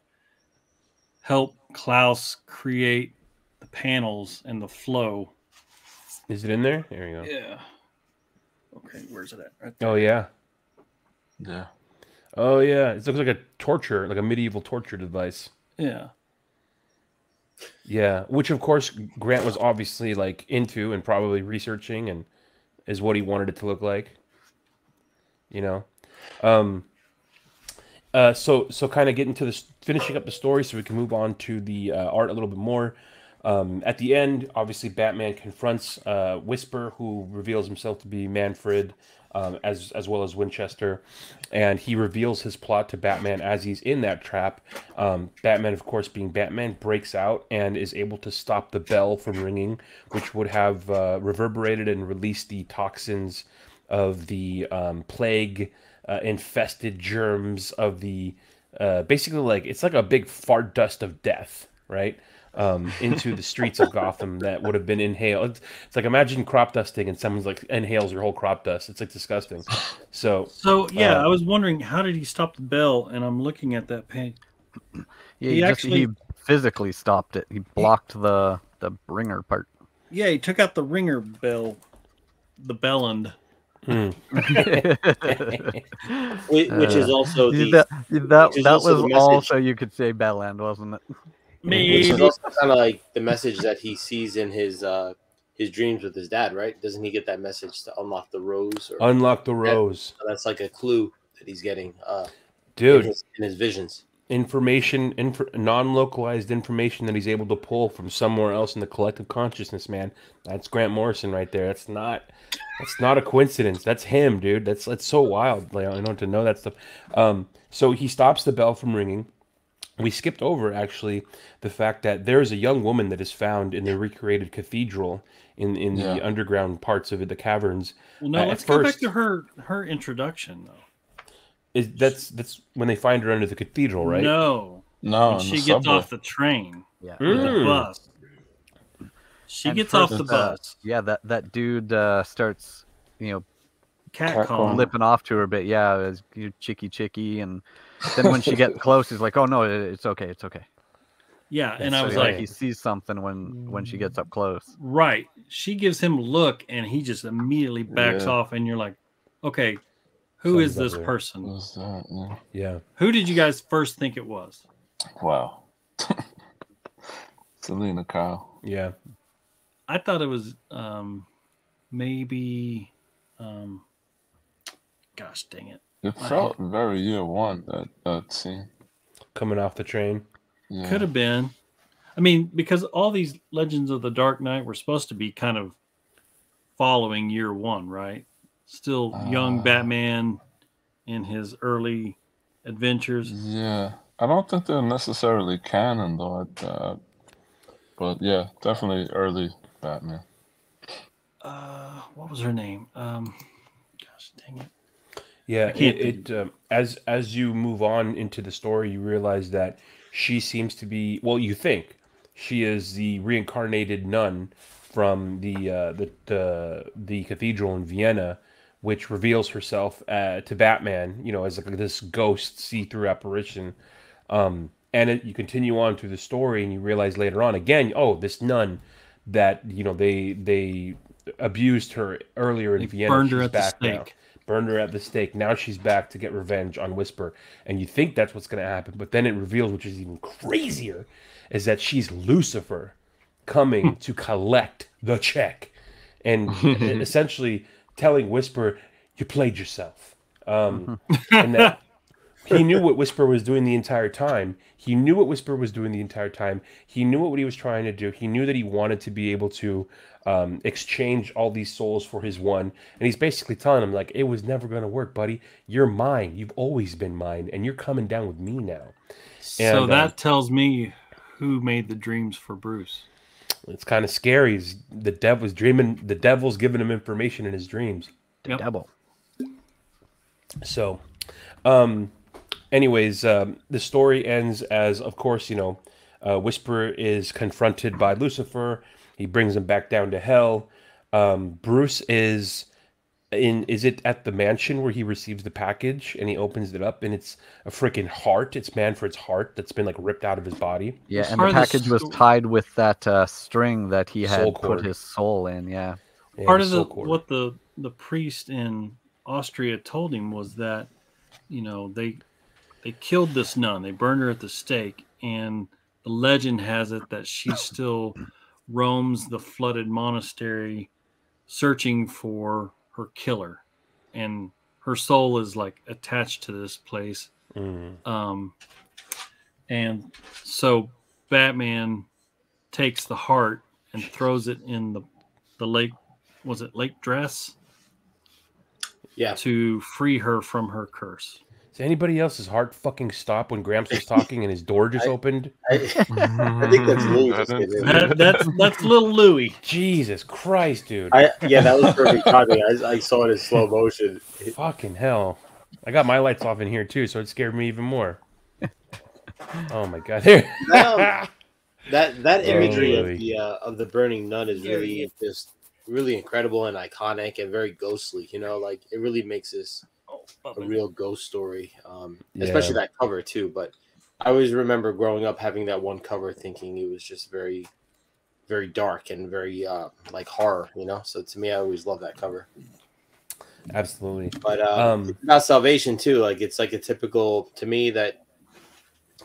Speaker 7: help Klaus create the panels and the flow.
Speaker 5: Is it in there? There you go.
Speaker 7: Yeah. Okay, where's it at? Right there.
Speaker 5: Oh yeah.
Speaker 8: Yeah.
Speaker 5: Oh yeah. It looks like a torture, like a medieval torture device.
Speaker 7: Yeah.
Speaker 5: Yeah, which of course Grant was obviously like into and probably researching, and is what he wanted it to look like. You know, so kind of getting to this, finishing up the story, so we can move on to the art a little bit more. At the end, obviously, Batman confronts Whisper, who reveals himself to be Manfred, as well as Winchester, and he reveals his plot to Batman as he's in that trap. Batman, of course, being Batman, breaks out and is able to stop the bell from ringing, which would have reverberated and released the toxins of the plague infested germs of the basically, like, it's like a big fart dust of death, right? Into the streets of Gotham that would have been inhaled. It's like, imagine crop dusting and someone's like inhales your whole crop dust. It's like disgusting. So
Speaker 7: yeah, I was wondering, how did he stop the bell? And I'm looking at that page.
Speaker 6: Yeah, he physically stopped it. He blocked the ringer part.
Speaker 7: Yeah, he took out the ringer bell, the bell end.
Speaker 2: Which is also
Speaker 6: that was also, you could say, Bellend, wasn't it?
Speaker 2: Which is also kind of like the message that he sees in his dreams with his dad, right? Doesn't he get that message to unlock the rose? Or
Speaker 5: unlock the rose.
Speaker 2: That's like a clue that he's getting,
Speaker 5: dude,
Speaker 2: in his visions.
Speaker 5: Non-localized information that he's able to pull from somewhere else in the collective consciousness, man. That's Grant Morrison right there. That's not a coincidence. That's him, dude. That's so wild. Like, I don't to know that stuff. So he stops the bell from ringing. We skipped over, actually, the fact that there is a young woman that is found in the recreated cathedral in the underground parts of it, the caverns.
Speaker 7: Well, no, let's go back to her introduction, though.
Speaker 5: That's when they find her under the cathedral, right?
Speaker 7: No, when she gets off the train, the bus. She gets off the bus.
Speaker 6: Yeah, that dude starts,
Speaker 7: catcalling,
Speaker 6: lipping off to her a bit. Yeah, as chicky, and then when she gets close, he's like, "Oh no, it's okay, it's okay."
Speaker 7: Yeah, and I was like,
Speaker 6: he sees something when she gets up close.
Speaker 7: Right. She gives him a look, and he just immediately backs off, and you're like, okay, who is this person?
Speaker 8: What's that?
Speaker 5: Yeah.
Speaker 7: Who did you guys first think it was?
Speaker 8: Wow. Selena Kyle.
Speaker 5: Yeah.
Speaker 7: I thought it was maybe gosh dang it.
Speaker 8: It felt very year one, that scene.
Speaker 5: Coming off the train.
Speaker 8: Yeah.
Speaker 7: Could have been. I mean, because all these Legends of the Dark Knight were supposed to be kind of following year one, right? Still young Batman in his early adventures.
Speaker 8: Yeah. I don't think they're necessarily canon, though. But yeah, definitely early Batman.
Speaker 7: What was her name? Gosh dang it.
Speaker 5: Yeah, as you move on into the story, you realize that she seems to be, well, you think she is the reincarnated nun from the cathedral in Vienna, which reveals herself to Batman, you know, as like this ghost see-through apparition. And you continue on through the story, and you realize later on, again, oh, this nun that, you know, they abused her earlier in Vienna.
Speaker 7: Burned her
Speaker 5: She's
Speaker 7: at the
Speaker 5: back now.
Speaker 7: stake.
Speaker 5: Burned her at the stake. Now she's back to get revenge on Whisper. And you think that's what's going to happen. But then it reveals, which is even crazier, is that she's Lucifer coming to collect the check. And essentially telling Whisper, you played yourself. And that he knew what Whisper was doing the entire time. He knew what Whisper was doing the entire time. He knew what he was trying to do. He knew that he wanted to be able to exchange all these souls for his one. And he's basically telling him, like, it was never going to work, buddy. You're mine. You've always been mine. And you're coming down with me now.
Speaker 7: So
Speaker 5: And,
Speaker 7: that tells me who made the dreams for Bruce.
Speaker 5: it's kind of scary. The devil's dreaming. The devil's giving him information in his dreams.
Speaker 6: The devil.
Speaker 5: So, anyways, the story ends as, of course, you know, Whisper is confronted by Lucifer. He brings him back down to hell. Bruce is it at the mansion where he receives the package, and he opens it up, and it's a freaking heart. It's Manfred's heart that's been like ripped out of his body.
Speaker 6: Yeah, and the package was tied with that string that he had
Speaker 5: Soul
Speaker 6: put
Speaker 5: cord.
Speaker 6: his soul in. Yeah.
Speaker 7: Part of what the priest in Austria told him was that, you know, they killed this nun. They burned her at the stake, and the legend has it that she still roams the flooded monastery searching for her killer, and her soul is like attached to this place. And so Batman takes the heart and throws it in the lake. Was it Lake Dress?
Speaker 2: Yeah.
Speaker 7: To free her from her curse.
Speaker 5: Does anybody else's heart fucking stop when Gramps was talking and his door just opened?
Speaker 2: I think that's Louis.
Speaker 7: That's little Louis.
Speaker 5: Jesus Christ, dude.
Speaker 2: Yeah, that was perfect timing. I saw it in slow motion.
Speaker 5: Fucking hell. I got my lights off in here too, so it scared me even more. Oh my god.
Speaker 2: That imagery of the burning nun is really just really incredible and iconic and very ghostly, you know, like it really makes this a real ghost story, especially that cover too. But I always remember growing up having that one cover thinking it was just very, very dark and very like horror, you know. So to me, I always love that cover.
Speaker 5: Absolutely.
Speaker 2: But it's about salvation too. Like it's like a typical, to me, that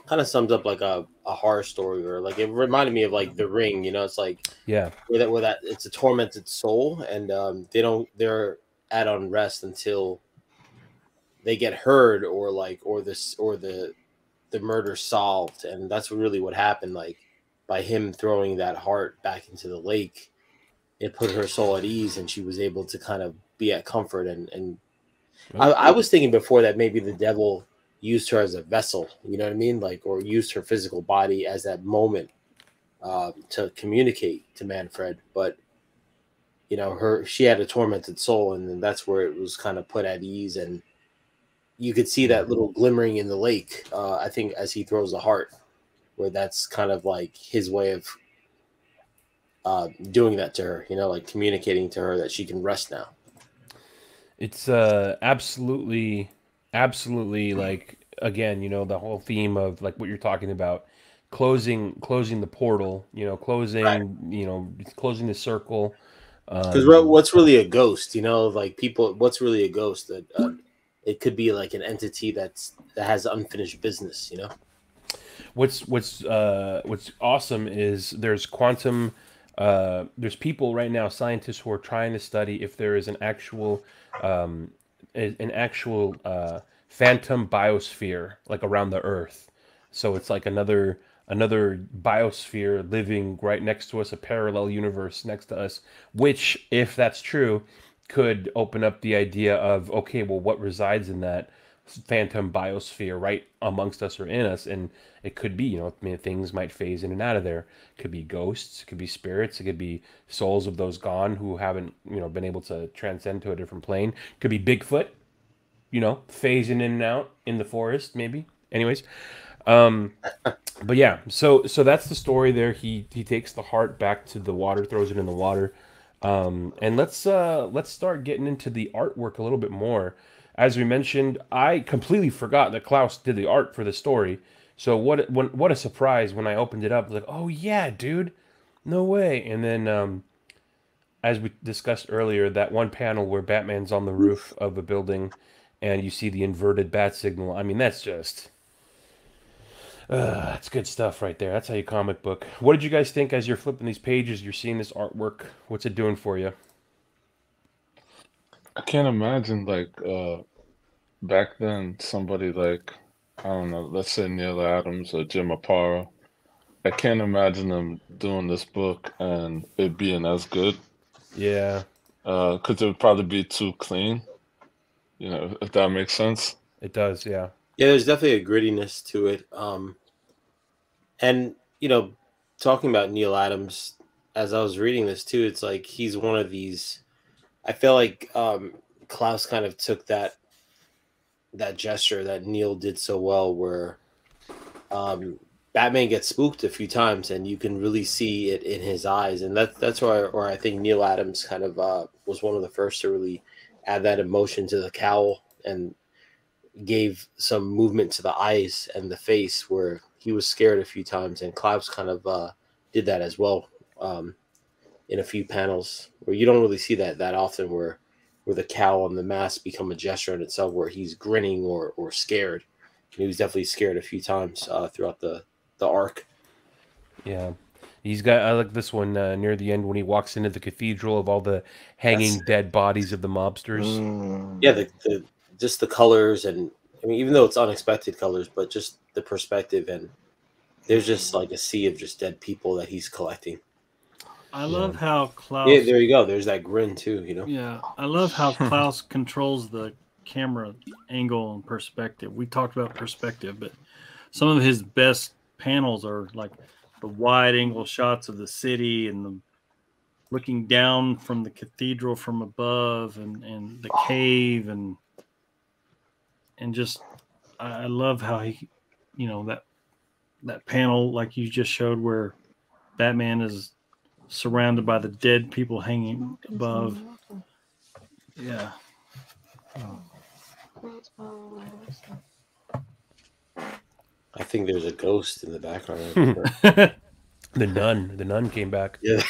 Speaker 2: kind of sums up like a horror story, or like it reminded me of like The Ring, you know. It's like where that it's a tormented soul, and they're at unrest until they get heard or the murder solved. And that's really what happened. Like by him throwing that heart back into the lake, it put her soul at ease, and she was able to kind of be at comfort. And I was thinking before that maybe the devil used her as a vessel, you know what I mean? Like, or used her physical body as that moment to communicate to Manfred. But you know, she had a tormented soul, and then that's where it was kind of put at ease. And you could see that little glimmering in the lake, I think, as he throws the heart, where that's kind of like his way of doing that to her, you know, like communicating to her that she can rest now.
Speaker 5: It's absolutely like, again, you know, the whole theme of like what you're talking about, closing the portal, you know, closing the circle.
Speaker 2: Because what's really a ghost, you know, like what's really a ghost? That it could be like an entity that has unfinished business, you know.
Speaker 5: What's awesome is there's quantum. There's people right now, scientists, who are trying to study if there is an actual phantom biosphere like around the Earth. So it's like another biosphere living right next to us, a parallel universe next to us, which, if that's true, could open up the idea of, okay, well, what resides in that phantom biosphere right amongst us or in us? And it could be, you know, I mean, things might phase in and out of there. It could be ghosts, it could be spirits, it could be souls of those gone who haven't, you know, been able to transcend to a different plane. It could be Bigfoot, you know, phasing in and out in the forest, maybe. Anyways, but yeah, so that's the story there. He takes the heart back to the water, throws it in the water. And let's start getting into the artwork a little bit more. As we mentioned, I completely forgot that Klaus did the art for the story. So what a surprise when I opened it up! Like, oh yeah, dude, no way. And then, as we discussed earlier, that one panel where Batman's on the roof of a building, and you see the inverted bat signal. I mean, that's just that's good stuff right there. That's how you comic book. What did you guys think as you're flipping these pages? You're seeing this artwork. What's it doing for you?
Speaker 8: I can't imagine like back then somebody like, I don't know, let's say Neil Adams or Jim Aparo. I can't imagine them doing this book and it being as good.
Speaker 5: Yeah.
Speaker 8: Because it would probably be too clean, if that makes sense.
Speaker 5: It does, yeah.
Speaker 2: Yeah, there's definitely a grittiness to it. And, talking about Neil Adams, as I was reading this too, it's like he's one of these. I feel like Klaus kind of took that gesture that Neil did so well, where Batman gets spooked a few times, and you can really see it in his eyes, and that's where I think Neil Adams kind of was one of the first to really add that emotion to the cowl and gave some movement to the eyes and the face, where he was scared a few times, and Klaus kind of did that as well in a few panels, where you don't really see that often, where the cowl and the mask become a gesture in itself, where he's grinning or scared. He was definitely scared a few times throughout the arc.
Speaker 5: Yeah. I like this one near the end when he walks into the cathedral of all the hanging dead bodies of the mobsters.
Speaker 2: Yeah, just the colors, and I mean, even though it's unexpected colors, but just the perspective, and there's just like a sea of just dead people that he's collecting.
Speaker 7: I love how Klaus.
Speaker 2: Yeah, there you go. There's that grin too.
Speaker 7: Yeah, I love how Klaus controls the camera angle and perspective. We talked about perspective, but some of his best panels are like the wide angle shots of the city and the looking down from the cathedral from above, and the cave, and just I love how he, that panel like you just showed where Batman is surrounded by the dead people hanging above. Yeah.
Speaker 2: I think there's a ghost in the background.
Speaker 5: The nun came back.
Speaker 2: Yeah.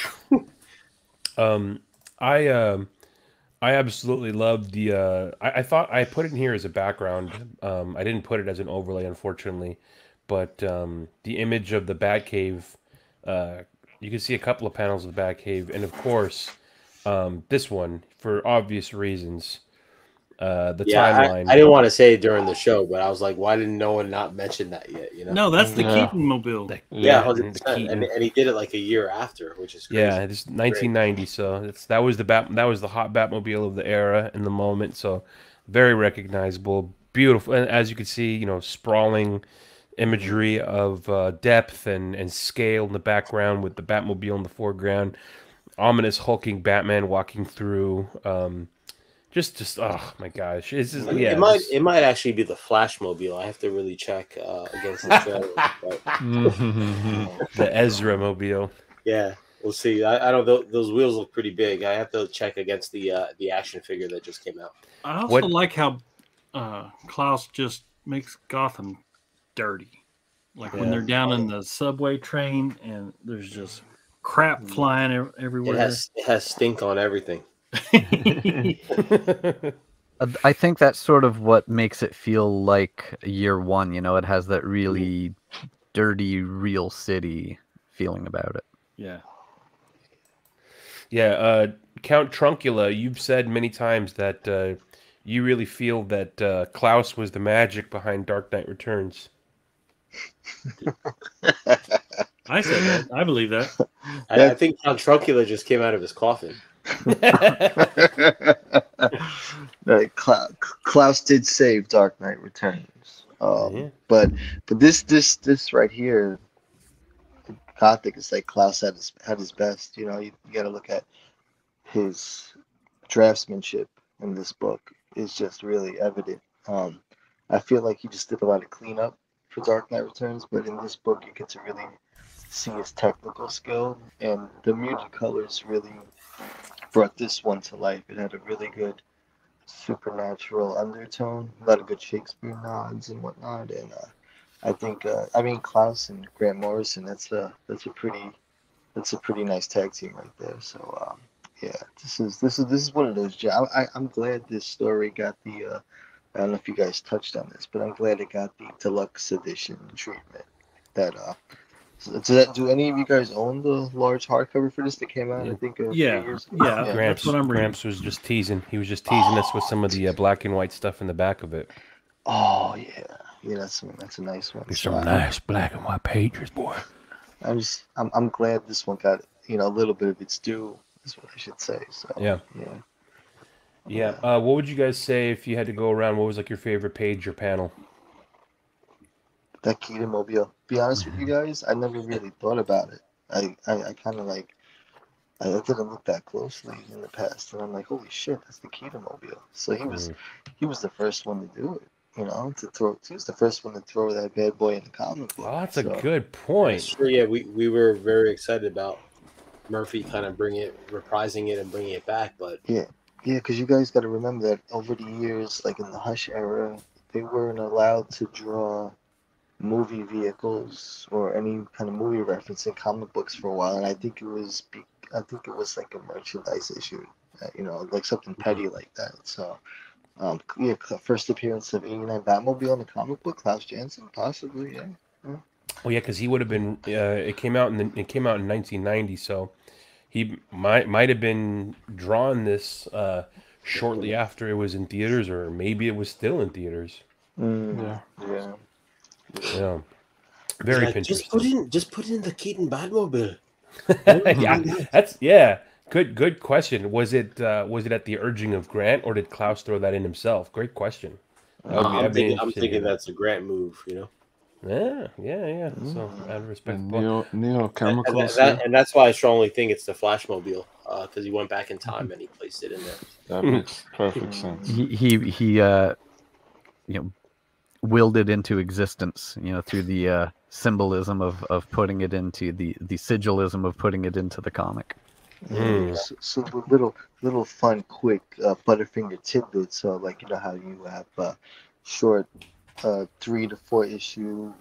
Speaker 5: I absolutely loved the. I thought I put it in here as a background. I didn't put it as an overlay, unfortunately. But the image of the Batcave, you can see a couple of panels of the Batcave, and of course, this one for obvious reasons. The timeline.
Speaker 2: I didn't want to say it during the show, but I was like, why didn't no one not mention that yet?
Speaker 7: No, that's the Keaton mobile.
Speaker 2: Yeah, 100%. And he did it like a year after, which is crazy.
Speaker 5: Yeah, it's 1990, so that was the hot Batmobile of the era in the moment. So very recognizable, beautiful, and as you can see, sprawling imagery of depth and scale in the background with the Batmobile in the foreground. Ominous hulking Batman walking through. Just oh my gosh!
Speaker 2: It might actually be the Flashmobile. I have to really check against the trailer.
Speaker 5: The Ezra mobile.
Speaker 2: Yeah, we'll see. I don't know. Those wheels look pretty big. I have to check against the action figure that just came out.
Speaker 7: I also like how Klaus just makes Gotham dirty. Like when they're down in the subway train and there's just crap flying everywhere.
Speaker 2: It has stink on everything.
Speaker 6: I think that's sort of what makes it feel like year one. It has that really dirty, real city feeling about it.
Speaker 7: Yeah.
Speaker 5: Yeah. Count Truncula, you've said many times that you really feel that Klaus was the magic behind Dark Knight Returns.
Speaker 7: I said that. I believe that.
Speaker 2: I think Count Truncula just came out of his coffin.
Speaker 9: Klaus did save Dark Knight Returns, but this right here, Gothic, is like Klaus had his best. You got to look at his draftsmanship in this book is just really evident. I feel like he just did a lot of cleanup for Dark Knight Returns, but in this book you get to really see his technical skill, and the muted colors really brought this one to life. It had a really good supernatural undertone, a lot of good Shakespeare nods and whatnot, and I think I mean Klaus and Grant Morrison. That's a pretty nice tag team right there. So yeah, this is one of those. I'm glad this story got the. I don't know if you guys touched on this, but I'm glad it got the deluxe edition treatment. That do any of you guys own the large hardcover for this that came out? I think a few years ago.
Speaker 7: Yeah. That's what I'm reading.
Speaker 5: Gramps was just teasing. He was just teasing us with some of the black and white stuff in the back of it.
Speaker 9: Oh yeah, that's a nice one.
Speaker 5: There's some nice black and white pages, boy.
Speaker 9: I'm glad this one got a little bit of its due. Is what I should say. So
Speaker 5: yeah. What would you guys say if you had to go around? What was like your favorite page or panel?
Speaker 9: That Keaton-mobile. Be honest with you guys, I never really thought about it. I kind of like, I didn't look that closely in the past, and I'm like, holy shit, that's the Keaton-mobile. So he was the first one to do it. He was the first one to throw that bad boy in the comic book.
Speaker 5: Oh, that's a good point.
Speaker 2: Sure, yeah, we were very excited about Murphy kind of reprising it and bringing it back, but
Speaker 9: yeah, because you guys got to remember that over the years, like in the Hush era, they weren't allowed to draw movie vehicles or any kind of movie reference in comic books for a while, and I think it was like a merchandise issue, like something petty like that. So, first appearance of '89 Batmobile in the comic book, Klaus Janson, possibly, yeah.
Speaker 5: Well, yeah, because he would have been. It came out in 1990, so he might have been drawing this shortly after it was in theaters, or maybe it was still in theaters. Yeah. Very interesting.
Speaker 2: Just put in the Keaton Batmobile.
Speaker 5: Good question. Was it at the urging of Grant, or did Klaus throw that in himself? Great question.
Speaker 2: I'm thinking that's a Grant move,
Speaker 5: Yeah. So out of respect,
Speaker 8: Neo Chemicals,
Speaker 2: and that's why I strongly think it's the Flashmobile, because he went back in time and he placed it in there.
Speaker 8: That makes perfect sense.
Speaker 6: He willed it into existence, through the symbolism of putting it into the sigilism of putting it into the comic.
Speaker 9: So little fun, quick Butterfinger tidbits. So like how you have short 3 to 4 issue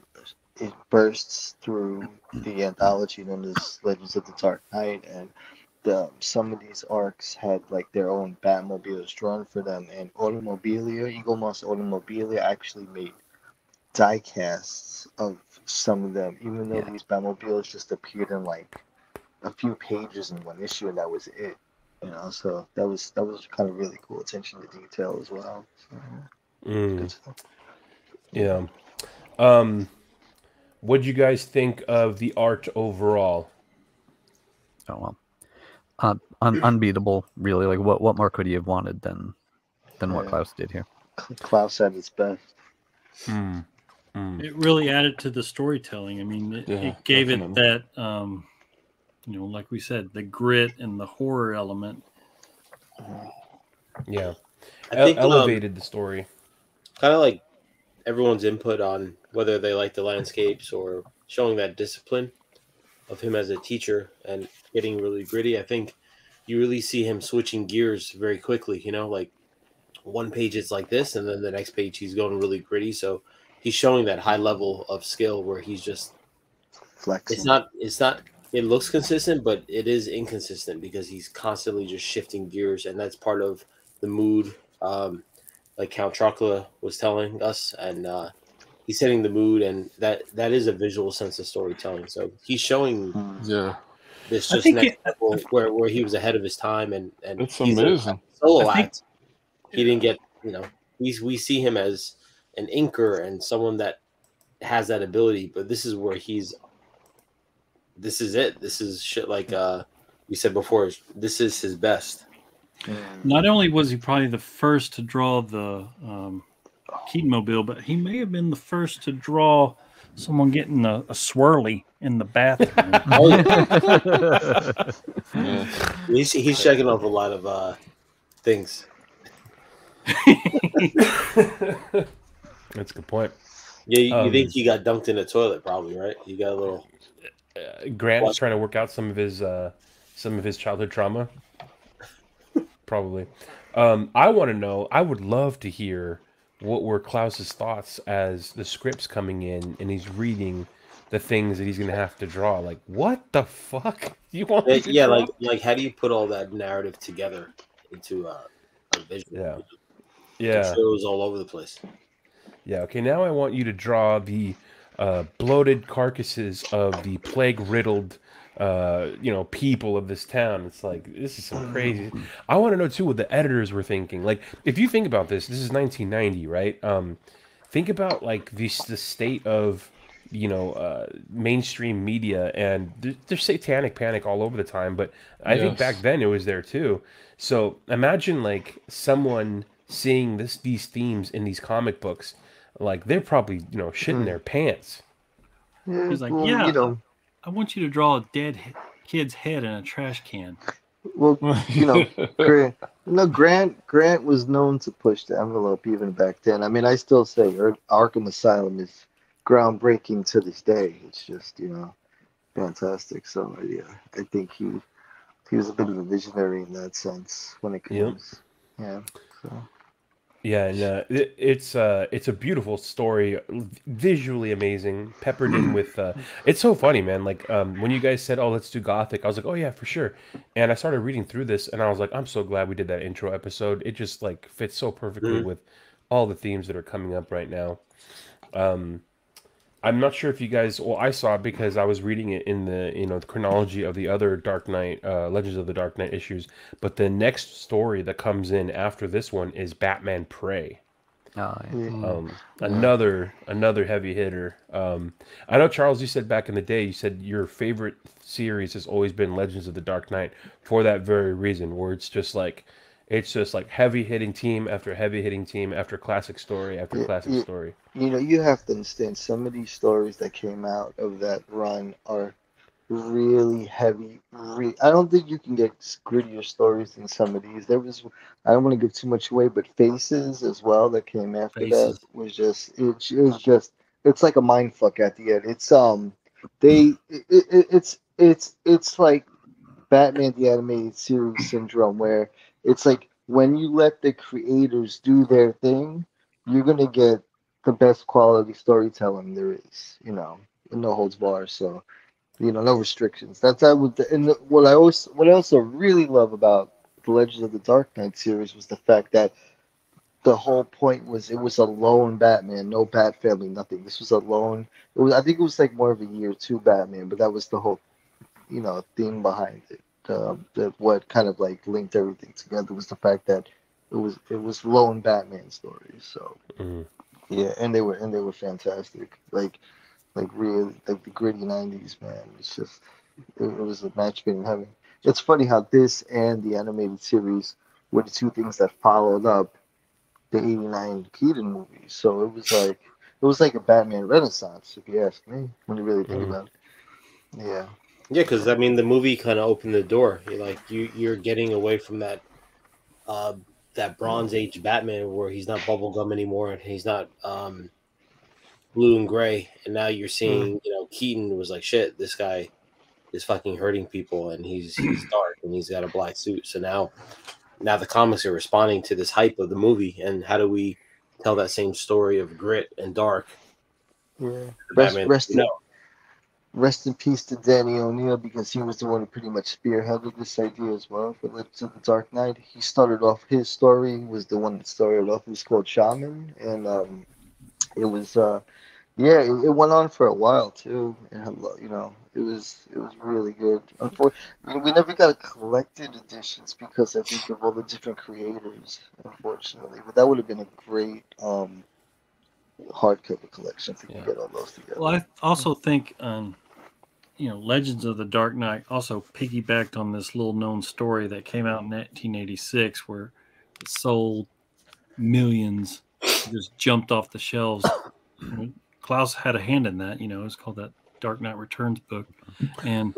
Speaker 9: it bursts through the anthology known as Legends of the Dark Knight, and some of these arcs had like their own Batmobiles drawn for them, and Eagle Moss Automobilia actually made die casts of some of them, even though these Batmobiles just appeared in like a few pages in one issue, and that was it. So that was kind of really cool attention to detail as well. So,
Speaker 5: yeah. What'd you guys think of the art overall?
Speaker 6: Oh well, unbeatable, really. Like what more could he have wanted than what Klaus did here?
Speaker 9: Klaus at his best.
Speaker 7: It really added to the storytelling. I mean, it gave definitely. It that, like we said, the grit and the horror element.
Speaker 5: Yeah, I think elevated the story.
Speaker 2: Kind of like everyone's input on whether they like the landscapes or showing that discipline of him as a teacher and getting really gritty. I think you really see him switching gears very quickly. Like one page it's like this, and then the next page he's going really gritty. So he's showing that high level of skill where he's just
Speaker 9: flexing.
Speaker 2: It's not. It looks consistent, but it is inconsistent because he's constantly just shifting gears, and that's part of the mood. Like Count Chocula was telling us, and he's setting the mood, and that is a visual sense of storytelling. So he's showing this just next level where he was ahead of his time, and
Speaker 8: it's amazing.
Speaker 2: Solo act. He didn't get we see him as an inker and someone that has that ability, but this is where this is it. This is shit like we said before. This is his best.
Speaker 7: Not only was he probably the first to draw the Keaton-mobile, but he may have been the first to draw someone getting a swirly in the bathroom.
Speaker 2: He's checking off a lot of things.
Speaker 5: That's a good point.
Speaker 2: Yeah, you think he got dunked in the toilet, probably, right? You got a little.
Speaker 5: Grant was trying to work out some of his childhood trauma. probably. I want to know. I would love to hear what were Klaus's thoughts as the script's coming in and he's reading the things that he's gonna have to draw. Like, what the fuck you want me to
Speaker 2: Yeah,
Speaker 5: draw?
Speaker 2: like how do you put all that narrative together into a vision?
Speaker 5: Yeah.
Speaker 2: It
Speaker 5: Yeah.
Speaker 2: shows all over the place.
Speaker 5: Yeah. Okay. Now I want you to draw the bloated carcasses of the plague-riddled, people of this town. It's like, this is some crazy. I want to know too what the editors were thinking. Like, if you think about this, this is 1990, right? Think about like the state of mainstream media, and there's satanic panic all over the time. But I think back then it was there too. So imagine like someone seeing these themes in these comic books. Like, they're probably, shitting their pants.
Speaker 7: He's like, I want you to draw a dead kid's head in a trash can.
Speaker 9: Well, Grant was known to push the envelope even back then. I mean, I still say Arkham Asylum is groundbreaking to this day. It's just, fantastic. So, yeah, I think he was a bit of a visionary in that sense when it comes. Yeah. So.
Speaker 5: Yeah, and it's a beautiful story, visually amazing, peppered in with. It's so funny, man. Like when you guys said, "Oh, let's do Gothic," I was like, "Oh yeah, for sure." And I started reading through this, and I was like, "I'm so glad we did that intro episode. It just like fits so perfectly with all the themes that are coming up right now." I'm not sure if you guys. Well, I saw it because I was reading it in the chronology of the other Dark Knight, Legends of the Dark Knight issues. But the next story that comes in after this one is Batman Prey.
Speaker 6: Oh, yeah.
Speaker 5: Another heavy hitter. I know, Charles, you said back in the day, you said your favorite series has always been Legends of the Dark Knight for that very reason, where it's just like heavy hitting team after heavy hitting team after classic story after classic story.
Speaker 9: You have to understand, some of these stories that came out of that run are really heavy. I don't think you can get grittier stories than some of these. I don't want to give too much away, but Faces as well that came after that was just it's like a mind fuck at the end. It's like Batman the Animated Series syndrome, where it's like when you let the creators do their thing, you're gonna get the best quality storytelling there is, no holds bars. So, no restrictions. What I also really love about the Legends of the Dark Knight series was the fact that the whole point was it was a lone Batman, no Bat family, nothing. This was a lone. I think it was like more of a year 2 Batman, but that was the whole, theme behind it. What kind of like linked everything together was the fact that it was lone Batman stories. So yeah, and they were fantastic. Like really, like the gritty 90s, man. It's just it was a match made in heaven. It's funny how this and the animated series were the two things that followed up the '89 Keaton movies. So it was like a Batman renaissance, if you ask me, when you really think about it. Yeah.
Speaker 2: Yeah, because I mean, the movie kind of opened the door. You're getting away from that Bronze Age Batman where he's not bubblegum anymore and he's not blue and gray, and now you're seeing Keaton was like, shit, this guy is fucking hurting people, and he's dark and he's got a black suit. So now the comics are responding to this hype of the movie, and how do we tell that same story of grit and dark?
Speaker 9: Yeah,
Speaker 2: Batman,
Speaker 9: Rest in peace to Danny ONeill, because he was the one who pretty much spearheaded this idea as well for Legends of the Dark Knight. He started off, his story was the one that started off. It was called Shaman, and it was it went on for a while too, and it was really good. Unfortunately, we never got collected editions because I think of all the different creators, unfortunately. But that would have been a great hardcover collection if we could get all those together.
Speaker 7: Well, I also think, Legends of the Dark Knight also piggybacked on this little known story that came out in 1986, where it sold millions, just jumped off the shelves. Klaus had a hand in that. It's called that Dark Knight Returns book, and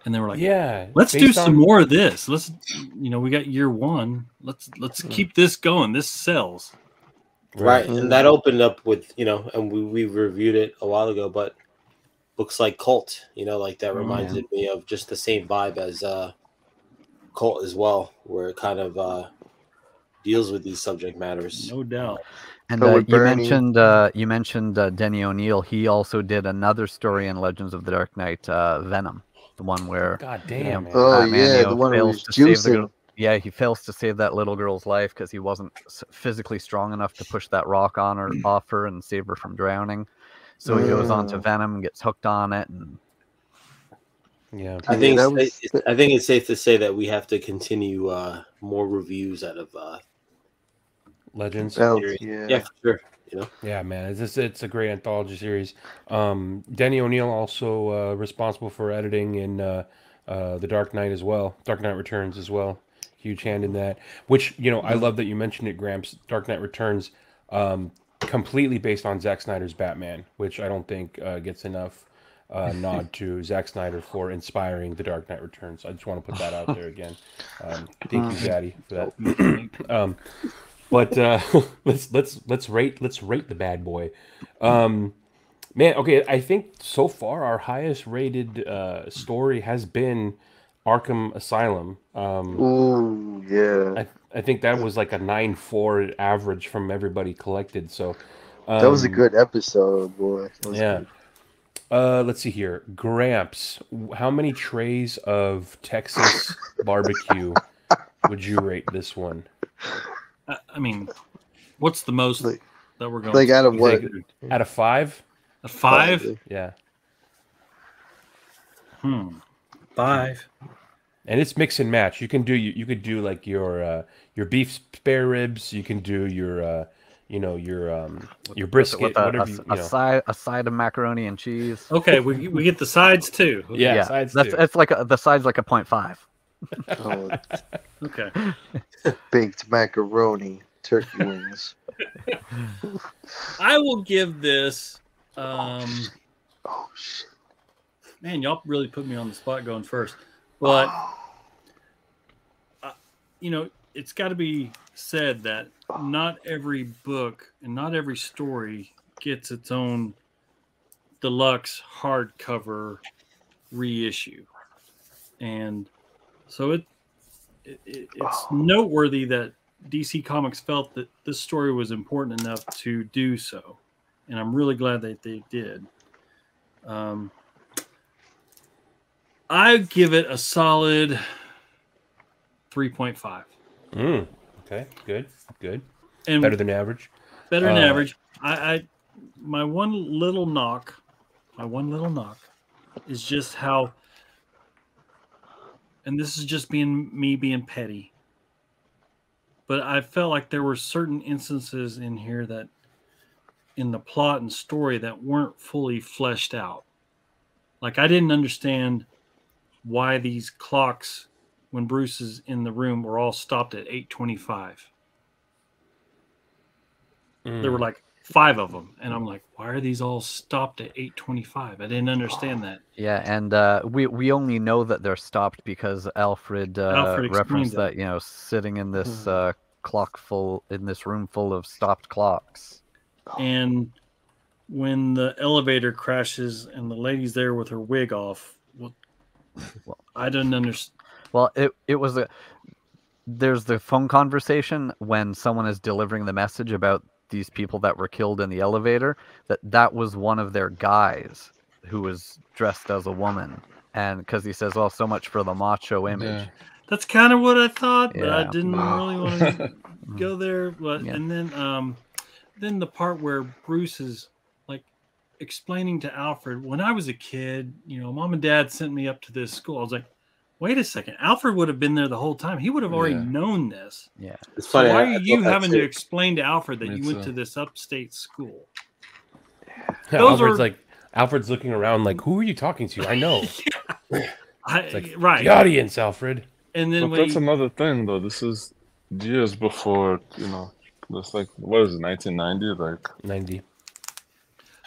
Speaker 7: they were like, "Yeah, let's do some more of this. Let's, we got year 1. Let's keep this going. This sells."
Speaker 2: Right, and that opened up with and we reviewed it a while ago, but books like Cult, like that reminded me of just the same vibe as occult as well, where it kind of deals with these subject matters.
Speaker 7: No doubt.
Speaker 6: And
Speaker 9: So with
Speaker 6: you
Speaker 9: Bernie-
Speaker 6: mentioned Denny O'Neill. He also did another story in Legends of the Dark Knight, Venom, the one where
Speaker 5: God damn, man.
Speaker 9: Oh
Speaker 6: Batman,
Speaker 9: yeah,
Speaker 6: you
Speaker 9: the
Speaker 6: know,
Speaker 9: one where
Speaker 6: fails
Speaker 9: he's
Speaker 6: to save the
Speaker 9: juicing.
Speaker 6: girl. Yeah, he fails to save that little girl's life because he wasn't physically strong enough to push that rock on her, off her, and save her from drowning. So he goes on to Venom, gets hooked on it, and
Speaker 5: Yeah.
Speaker 2: I think
Speaker 9: that was-
Speaker 2: I think it's safe to say that we have to continue more reviews out of
Speaker 5: Legends.
Speaker 9: That was-
Speaker 2: series.
Speaker 9: yeah.
Speaker 2: Yeah, for sure. You know,
Speaker 5: Yeah, man, it's a great anthology series. Denny O'Neill also responsible for editing in The Dark Knight as well. Dark Knight Returns as well. Huge hand in that. Which, you know, I love that you mentioned it, Gramps. Dark Knight Returns, completely based on Zack Snyder's Batman, which I don't think gets enough nod to Zack Snyder for inspiring The Dark Knight Returns. I just want to put that out there again. Thank you, Zaddy, for that. But let's rate the bad boy. Man, okay, I think so far our highest rated story has been Arkham Asylum.
Speaker 9: Ooh, yeah.
Speaker 5: I think that was like a 9.4 average from everybody collected. So
Speaker 9: That was a good episode, boy. That was
Speaker 5: yeah.
Speaker 9: good.
Speaker 5: Let's see here. Gramps, how many trays of Texas barbecue would you rate this one?
Speaker 7: I mean, what's the most
Speaker 9: Like-
Speaker 7: that we're going?
Speaker 9: Like out of
Speaker 5: You
Speaker 9: what?
Speaker 5: think out of 5?
Speaker 7: A 5?
Speaker 9: Probably.
Speaker 5: Yeah.
Speaker 7: 5.
Speaker 5: And it's mix and match. You could do like your beef spare ribs. You can do your brisket,
Speaker 6: with
Speaker 5: whatever
Speaker 6: a side of macaroni and cheese.
Speaker 7: Okay, we get the sides too.
Speaker 5: Yeah, sides
Speaker 6: that's
Speaker 5: too.
Speaker 6: it's like the side's like a 0.5.
Speaker 9: Oh,
Speaker 7: Okay.
Speaker 9: baked macaroni, turkey wings.
Speaker 7: I will give this.
Speaker 9: Oh shit!
Speaker 7: Man, y'all really put me on the spot going first. But you know, it's got to be said that not every book and not every story gets its own deluxe hardcover reissue, and so it's noteworthy that DC Comics felt that this story was important enough to do so, and I'm really glad that they did. I give it a solid 3.5.
Speaker 5: Okay, good.
Speaker 7: And
Speaker 5: Better than average.
Speaker 7: Better than average. My one little knock is just how, and this is just me being petty, but I felt like there were certain instances in here that in the plot and story that weren't fully fleshed out. Like I didn't understand why these clocks, when Bruce is in the room, were all stopped at 8:25. There were like 5 of them, and I'm like, why are these all stopped at 8:25? I didn't understand that.
Speaker 6: Yeah, and we only know that they're stopped because Alfred referenced
Speaker 7: it.
Speaker 6: that, you know, sitting in this this room full of stopped clocks.
Speaker 7: And when the elevator crashes and the lady's there with her wig off, well, I didn't understand.
Speaker 6: Well, it was there's the phone conversation when someone is delivering the message about these people that were killed in the elevator, that was one of their guys who was dressed as a woman, and because he says, "Oh, so much for the macho image."
Speaker 8: Yeah.
Speaker 7: That's kind of what I thought, but I
Speaker 6: Yeah.
Speaker 7: didn't really want to go there. But
Speaker 6: Yeah.
Speaker 7: and then the part where Bruce is like explaining to Alfred, when I was a kid, you know, Mom and Dad sent me up to this school. I was like, wait a second, Alfred would have been there the whole time. He would have already
Speaker 8: Yeah.
Speaker 7: known this.
Speaker 6: Yeah.
Speaker 2: it's
Speaker 7: So
Speaker 2: funny.
Speaker 7: why
Speaker 2: I
Speaker 7: are you
Speaker 2: thought that
Speaker 7: having
Speaker 2: too.
Speaker 7: to explain to Alfred that
Speaker 8: Me
Speaker 7: you went
Speaker 8: too.
Speaker 7: to this upstate school?
Speaker 5: Alfred's looking around like, who are you talking to? I know. Like,
Speaker 7: Right.
Speaker 5: The audience, Alfred.
Speaker 7: And then
Speaker 8: But
Speaker 7: when
Speaker 8: that's another thing, though. This is years before, you know. That's like, what is it, 1990? Like,
Speaker 5: 90.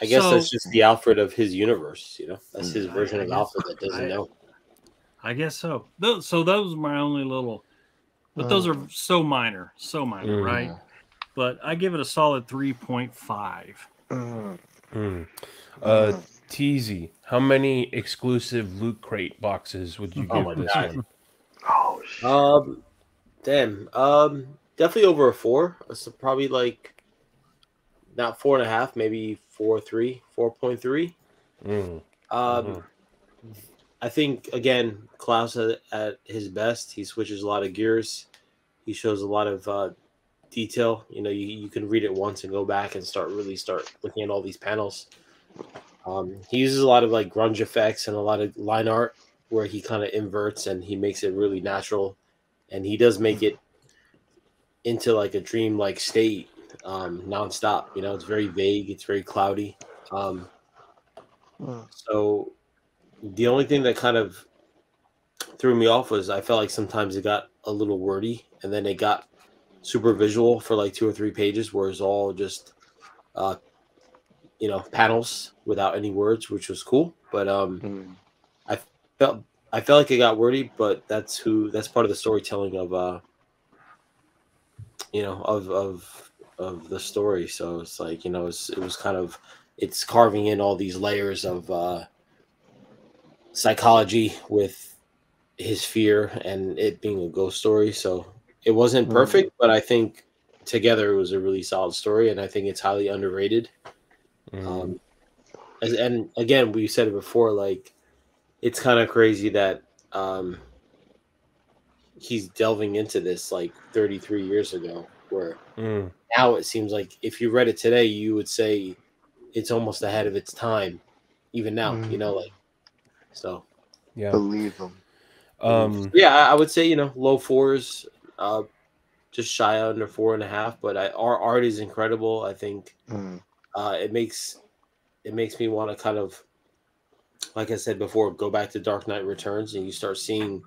Speaker 2: I guess
Speaker 7: So-
Speaker 2: that's just the Alfred of his universe. You know, that's his version of
Speaker 7: guess-
Speaker 2: Alfred that doesn't know.
Speaker 7: I guess so. So those are my only little, but those are so minor, right? But I give it a solid 3.5.
Speaker 5: Teasy, how many exclusive Loot Crate boxes would you give this one?
Speaker 9: Oh shit.
Speaker 2: Damn. Definitely over a 4. So probably like not 4.5, maybe 4.3, 4.3. I think again, Klaus at his best, he switches a lot of gears. He shows a lot of detail. You know, you can read it once and go back and start looking at all these panels. He uses a lot of like grunge effects and a lot of line art where he kind of inverts and he makes it really natural, and he does make it into like a dream-like state nonstop. You know, it's very vague, it's very cloudy. So the only thing that kind of threw me off was I felt like sometimes it got a little wordy, and then it got super visual for like 2 or 3 pages, where it's all just panels without any words, which was cool. But I felt like it got wordy, but that's part of the storytelling of of the story. So it's like, it was kind of, it's carving in all these layers of psychology with his fear and it being a ghost story. So it wasn't perfect, but I think together it was a really solid story, and I think it's highly underrated. And again, we said it before, like, it's kind of crazy that he's delving into this like 33 years ago, where now it seems like if you read it today, you would say it's almost ahead of its time, even now, like, so.
Speaker 5: Yeah.
Speaker 9: Believe him.
Speaker 2: I would say, low 4s, just shy under 4.5, but our art is incredible. I think it makes me want to kind of, like I said before, go back to Dark Knight Returns, and you start seeing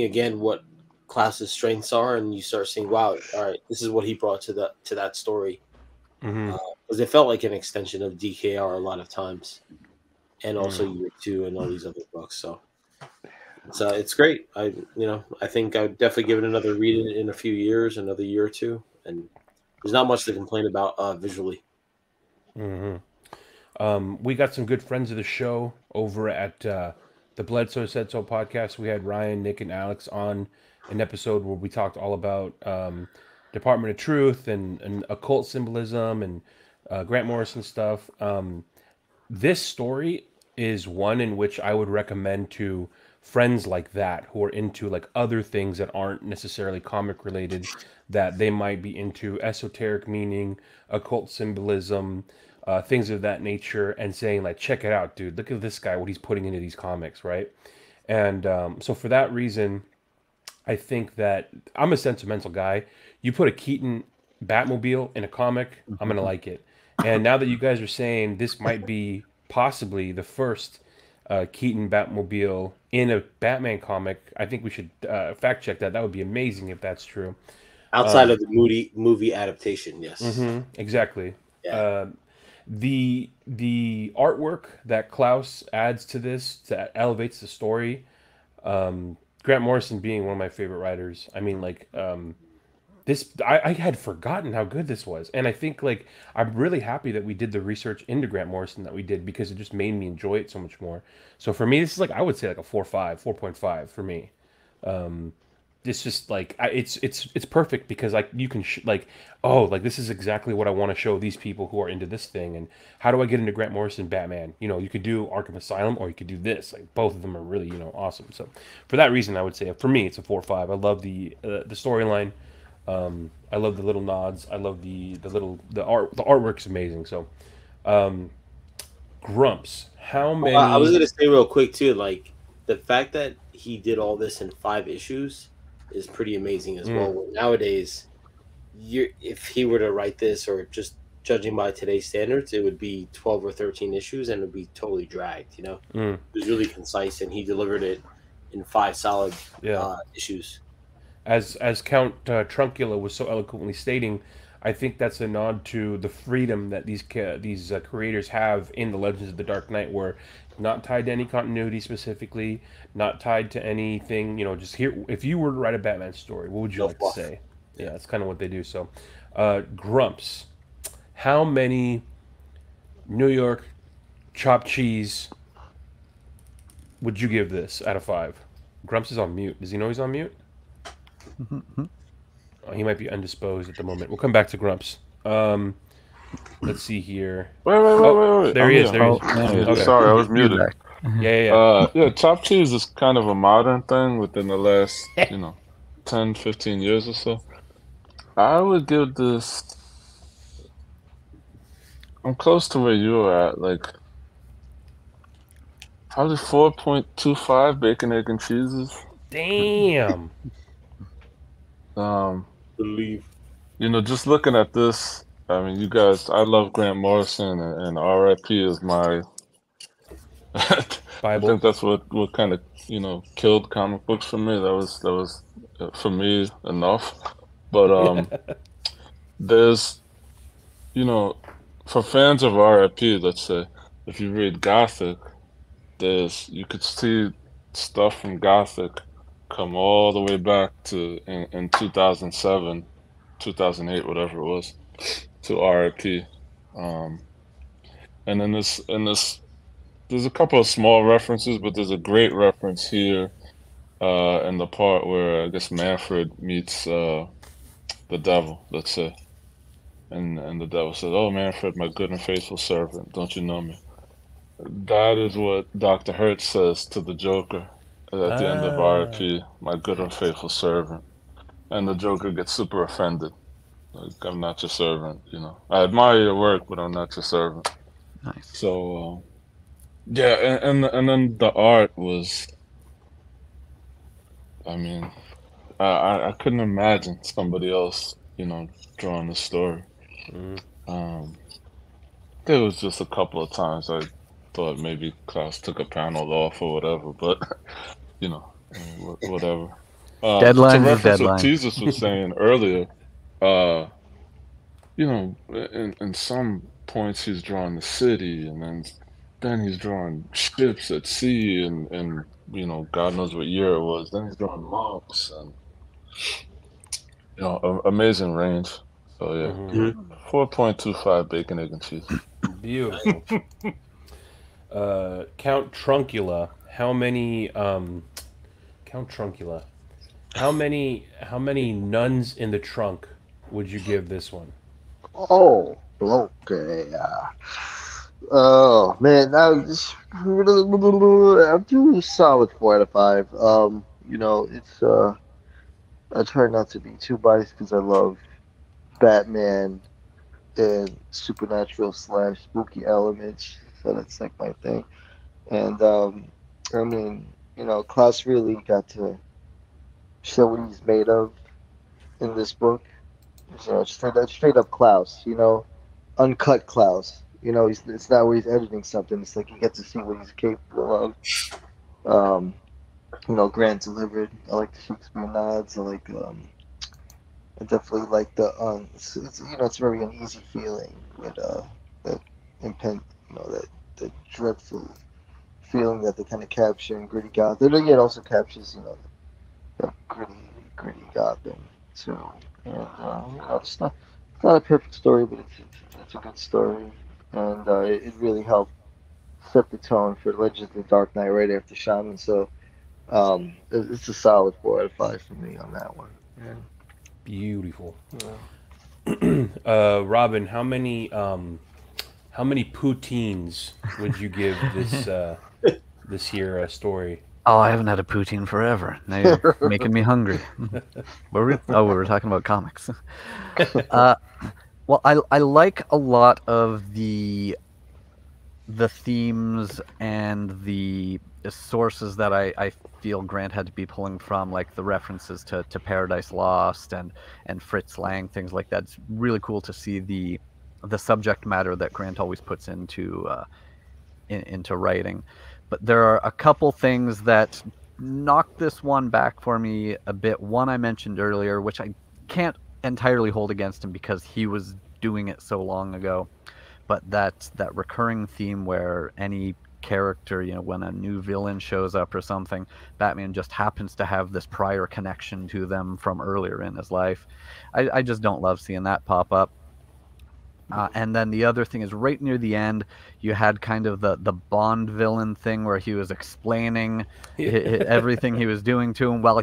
Speaker 2: again what Klaus's strengths are, and you start seeing, wow, all right, this is what he brought to that story, because it felt like an extension of DKR a lot of times, and also Year 2 and all these other books. So it's great. I think I would definitely give it another read in a few years, another year or two, and there's not much to complain about visually.
Speaker 5: We got some good friends of the show over at the Bledsoe Said So podcast. We had Ryan, Nick, and Alex on an episode where we talked all about Department of Truth and occult symbolism and Grant Morrison stuff. This story is one in which I would recommend to friends like that who are into like other things that aren't necessarily comic related, that they might be into esoteric meaning, occult symbolism, things of that nature, and saying like, check it out, dude, look at this guy, what he's putting into these comics, right? And so for that reason, I think that I'm a sentimental guy. You put a Keaton Batmobile in a comic, I'm gonna like it. And now that you guys are saying this might be possibly the first Keaton Batmobile in a Batman comic, I think we should fact check that. That would be amazing if that's true.
Speaker 2: Outside of the movie adaptation, yes.
Speaker 5: Exactly.
Speaker 2: Yeah.
Speaker 5: The artwork that Klaus adds to this, that elevates the story, Grant Morrison being one of my favorite writers. I mean, like, this, I had forgotten how good this was. And I think, like, I'm really happy that we did the research into Grant Morrison that we did, because it just made me enjoy it so much more. So for me, this is like, I would say like a 4.5 for me. It's just like, it's perfect, because like you can like this is exactly what I want to show these people who are into this thing. And how do I get into Grant Morrison Batman? You could do Arkham Asylum, or you could do this. Like, both of them are really awesome. So for that reason, I would say for me it's a 4.5. I love the storyline. I love the little nods. I love the art. The artwork's amazing. So Grumps, how many?
Speaker 2: I was gonna say real quick too, like, the fact that he did all this in 5 issues is pretty amazing as well. Nowadays, if he were to write this, or just judging by today's standards, it would be 12 or 13 issues, and it would be totally dragged. It was really concise, and he delivered it in 5 solid issues.
Speaker 5: As Count Truncula was so eloquently stating, I think that's a nod to the freedom that these creators have in the Legends of the Dark Knight, where not tied to any continuity specifically, not tied to anything. Just here. If you were to write a Batman story, what would you like to say? Yeah, that's kind of what they do. So, Grumps, how many New York chopped cheese would you give this out of 5? Grumps is on mute. Does he know he's on mute? Oh, he might be indisposed at the moment. We'll come back to Grumps. Let's see here.
Speaker 8: Wait.
Speaker 5: There he is. There he is.
Speaker 8: Okay. Sorry, I was muted.
Speaker 5: Yeah.
Speaker 8: Chopped cheese is kind of a modern thing within the last, 10, 15 years or so. I would give this. I'm close to where you are at, like probably 4.25 bacon, egg, and cheeses.
Speaker 5: Damn.
Speaker 2: Believe.
Speaker 8: Just looking at this, I mean, you guys, I love Grant Morrison, and R.I.P. is my. I think that's what kind of killed comic books for me. That was for me enough. But there's for fans of R.I.P., let's say, if you read Gothic, you could see stuff from Gothic come all the way back to in 2007, 2008, whatever it was, to R.I.P. And then there's a couple of small references, but there's a great reference here in the part where I guess Manfred meets the devil, let's say. And the devil says, "Oh, Manfred, my good and faithful servant, don't you know me?" That is what Dr. Hertz says to the Joker at the end of R.I.P., "My good and faithful servant." And the Joker gets super offended. Like, "I'm not your servant, I admire your work, but I'm not your servant."
Speaker 6: Nice.
Speaker 8: So, yeah, and then the art was, I mean, I couldn't imagine somebody else, drawing the story. There was just a couple of times I thought maybe Klaus took a panel off or whatever, but whatever.
Speaker 6: Deadline
Speaker 8: to
Speaker 6: is
Speaker 8: reference
Speaker 6: deadline.
Speaker 8: what Jesus was saying earlier, in some points he's drawing the city, and then he's drawing ships at sea, and God knows what year it was. Then he's drawing monks, and amazing range. So yeah, 4.25 bacon, egg, and cheese.
Speaker 5: Beautiful. Count Truncula. How many? Count Truncula. How many nuns in the trunk would you give this one?
Speaker 9: Oh, okay. Oh man, I'll do a solid 4 out of 5. It's I try not to be too biased because I love Batman and supernatural / spooky elements, so that's like my thing. And I mean, Klaus really got to show what he's made of in this book. Straight up Klaus, uncut Klaus. It's not where he's editing something. It's like you get to see what he's capable of. Grant delivered. I like the Shakespeare nods. I definitely like the it's very uneasy feeling with that that dreadful feeling that they kind of capture in gritty Gotham. And it also captures that gritty Gotham. So it's not a perfect story, but it's a good story, and it really helped set the tone for Legends of the Dark Knight right after Shaman. So it's a solid 4 out of 5 for me on that one. Yeah.
Speaker 5: Beautiful. Yeah. Robin, how many poutines would you give this here story?
Speaker 6: Oh, I haven't had a poutine forever. Now you're making me hungry. We were talking about comics. Well, I like a lot of the themes and the sources that I feel Grant had to be pulling from, like the references to Paradise Lost and Fritz Lang, things like that. It's really cool to see the subject matter that Grant always puts into writing. But there are a couple things that knocked this one back for me a bit. One I mentioned earlier, which I can't entirely hold against him because he was doing it so long ago. But that recurring theme where any character, when a new villain shows up or something, Batman just happens to have this prior connection to them from earlier in his life. I just don't love seeing that pop up. And then the other thing is right near the end, you had kind of the Bond villain thing where he was explaining everything he was doing to him while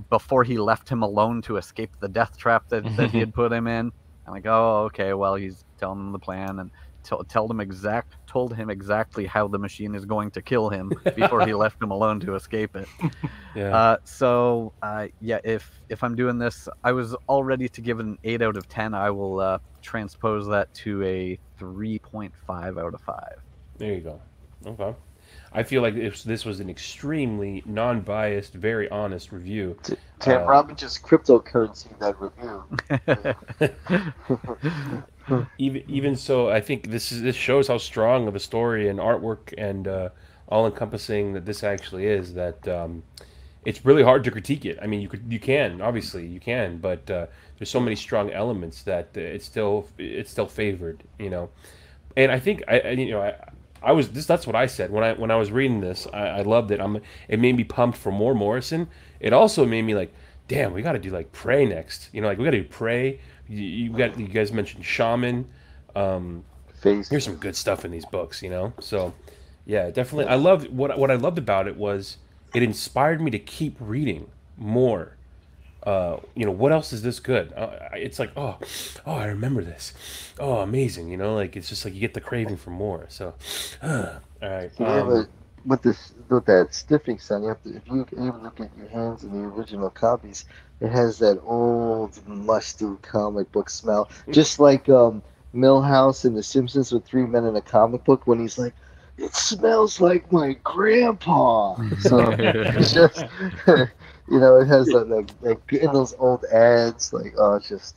Speaker 6: before he left him alone to escape the death trap that he had put him in. I'm like, oh, okay, well, he's telling him the plan and told him exactly how the machine is going to kill him before he left him alone to escape it.
Speaker 5: Yeah.
Speaker 6: Yeah, if I'm doing this, I was all ready to give it an 8 out of 10. I will transpose that to a 3.5 out of 5.
Speaker 5: There you go. Okay. I feel like if this was an extremely non-biased, very honest review.
Speaker 9: Damn, Robin just cryptocurrency that review.
Speaker 5: Even so, I think this shows how strong of a story and artwork and all-encompassing that this actually is. That it's really hard to critique it. I mean, you can obviously you can, but there's so many strong elements that it's still favored, you know. And I think that's what I said when I was reading this. I loved it. It made me pumped for more Morrison. It also made me like, damn, we got to do like Prey next. You know, like we got to do Prey. You guys mentioned Shaman. Here's some good stuff in these books, you know. So, yeah, definitely. I loved what I loved about it was it inspired me to keep reading more. You know, what else is this good? It's like, oh, I remember this. Oh, amazing. You know, like it's just like you get the craving for more. So, all right.
Speaker 9: Yeah, but with that stiffing sound, if you even look at your hands in the original copies, it has that old musty comic book smell, just like Milhouse in The Simpsons with 3 Men in a Comic Book when he's like, it smells like my grandpa. So it's just, you know, it has like in those old ads, like, oh, it's just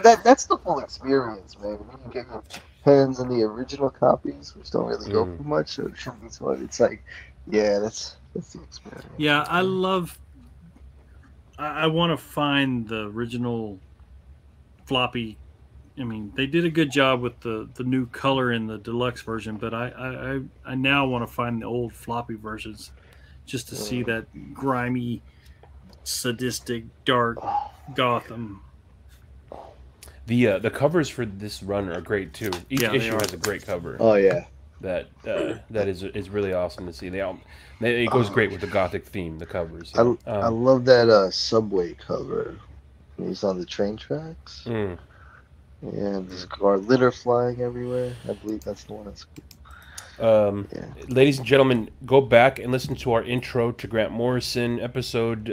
Speaker 9: that's the full experience, man. When you get your hands in the original copies, which don't really go for much, so it shouldn't be so. It's like, yeah, that's the experience.
Speaker 7: Yeah, I want to find the original floppy. I mean, they did a good job with the new color in the deluxe version, but I now want to find the old floppy versions just to see that grimy, sadistic, dark Gotham.
Speaker 5: The covers for this run are great too. Each issue has a great cover.
Speaker 9: Oh yeah,
Speaker 5: that is really awesome to see. It goes great with the Gothic theme. The covers.
Speaker 9: I love that subway cover. He's on the train tracks. Yeah, there's car litter flying everywhere. I believe that's the one that's cool.
Speaker 5: Ladies and gentlemen, go back and listen to our intro to Grant Morrison episode.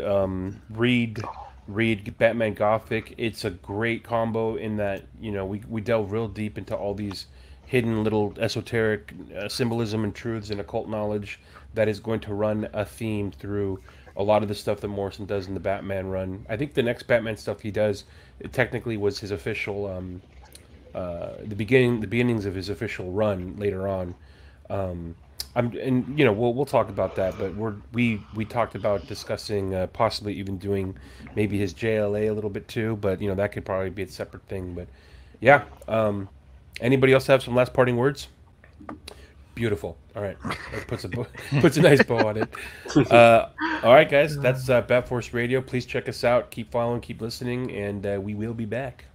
Speaker 5: Read Batman Gothic. It's a great combo in that, you know, we delve real deep into all these hidden little esoteric symbolism and truths and occult knowledge that is going to run a theme through a lot of the stuff that Morrison does in the Batman run. I think the next Batman stuff he does, it technically was his official, the beginnings of his official run later on. And you know, we'll talk about that, but we talked about discussing possibly even doing maybe his JLA a little bit too, but you know, that could probably be a separate thing. But yeah, anybody else have some last parting words? Beautiful. All right, that puts a nice bow on it. All right, guys, that's Bat Force Radio. Please check us out. Keep following, keep listening, and we will be back.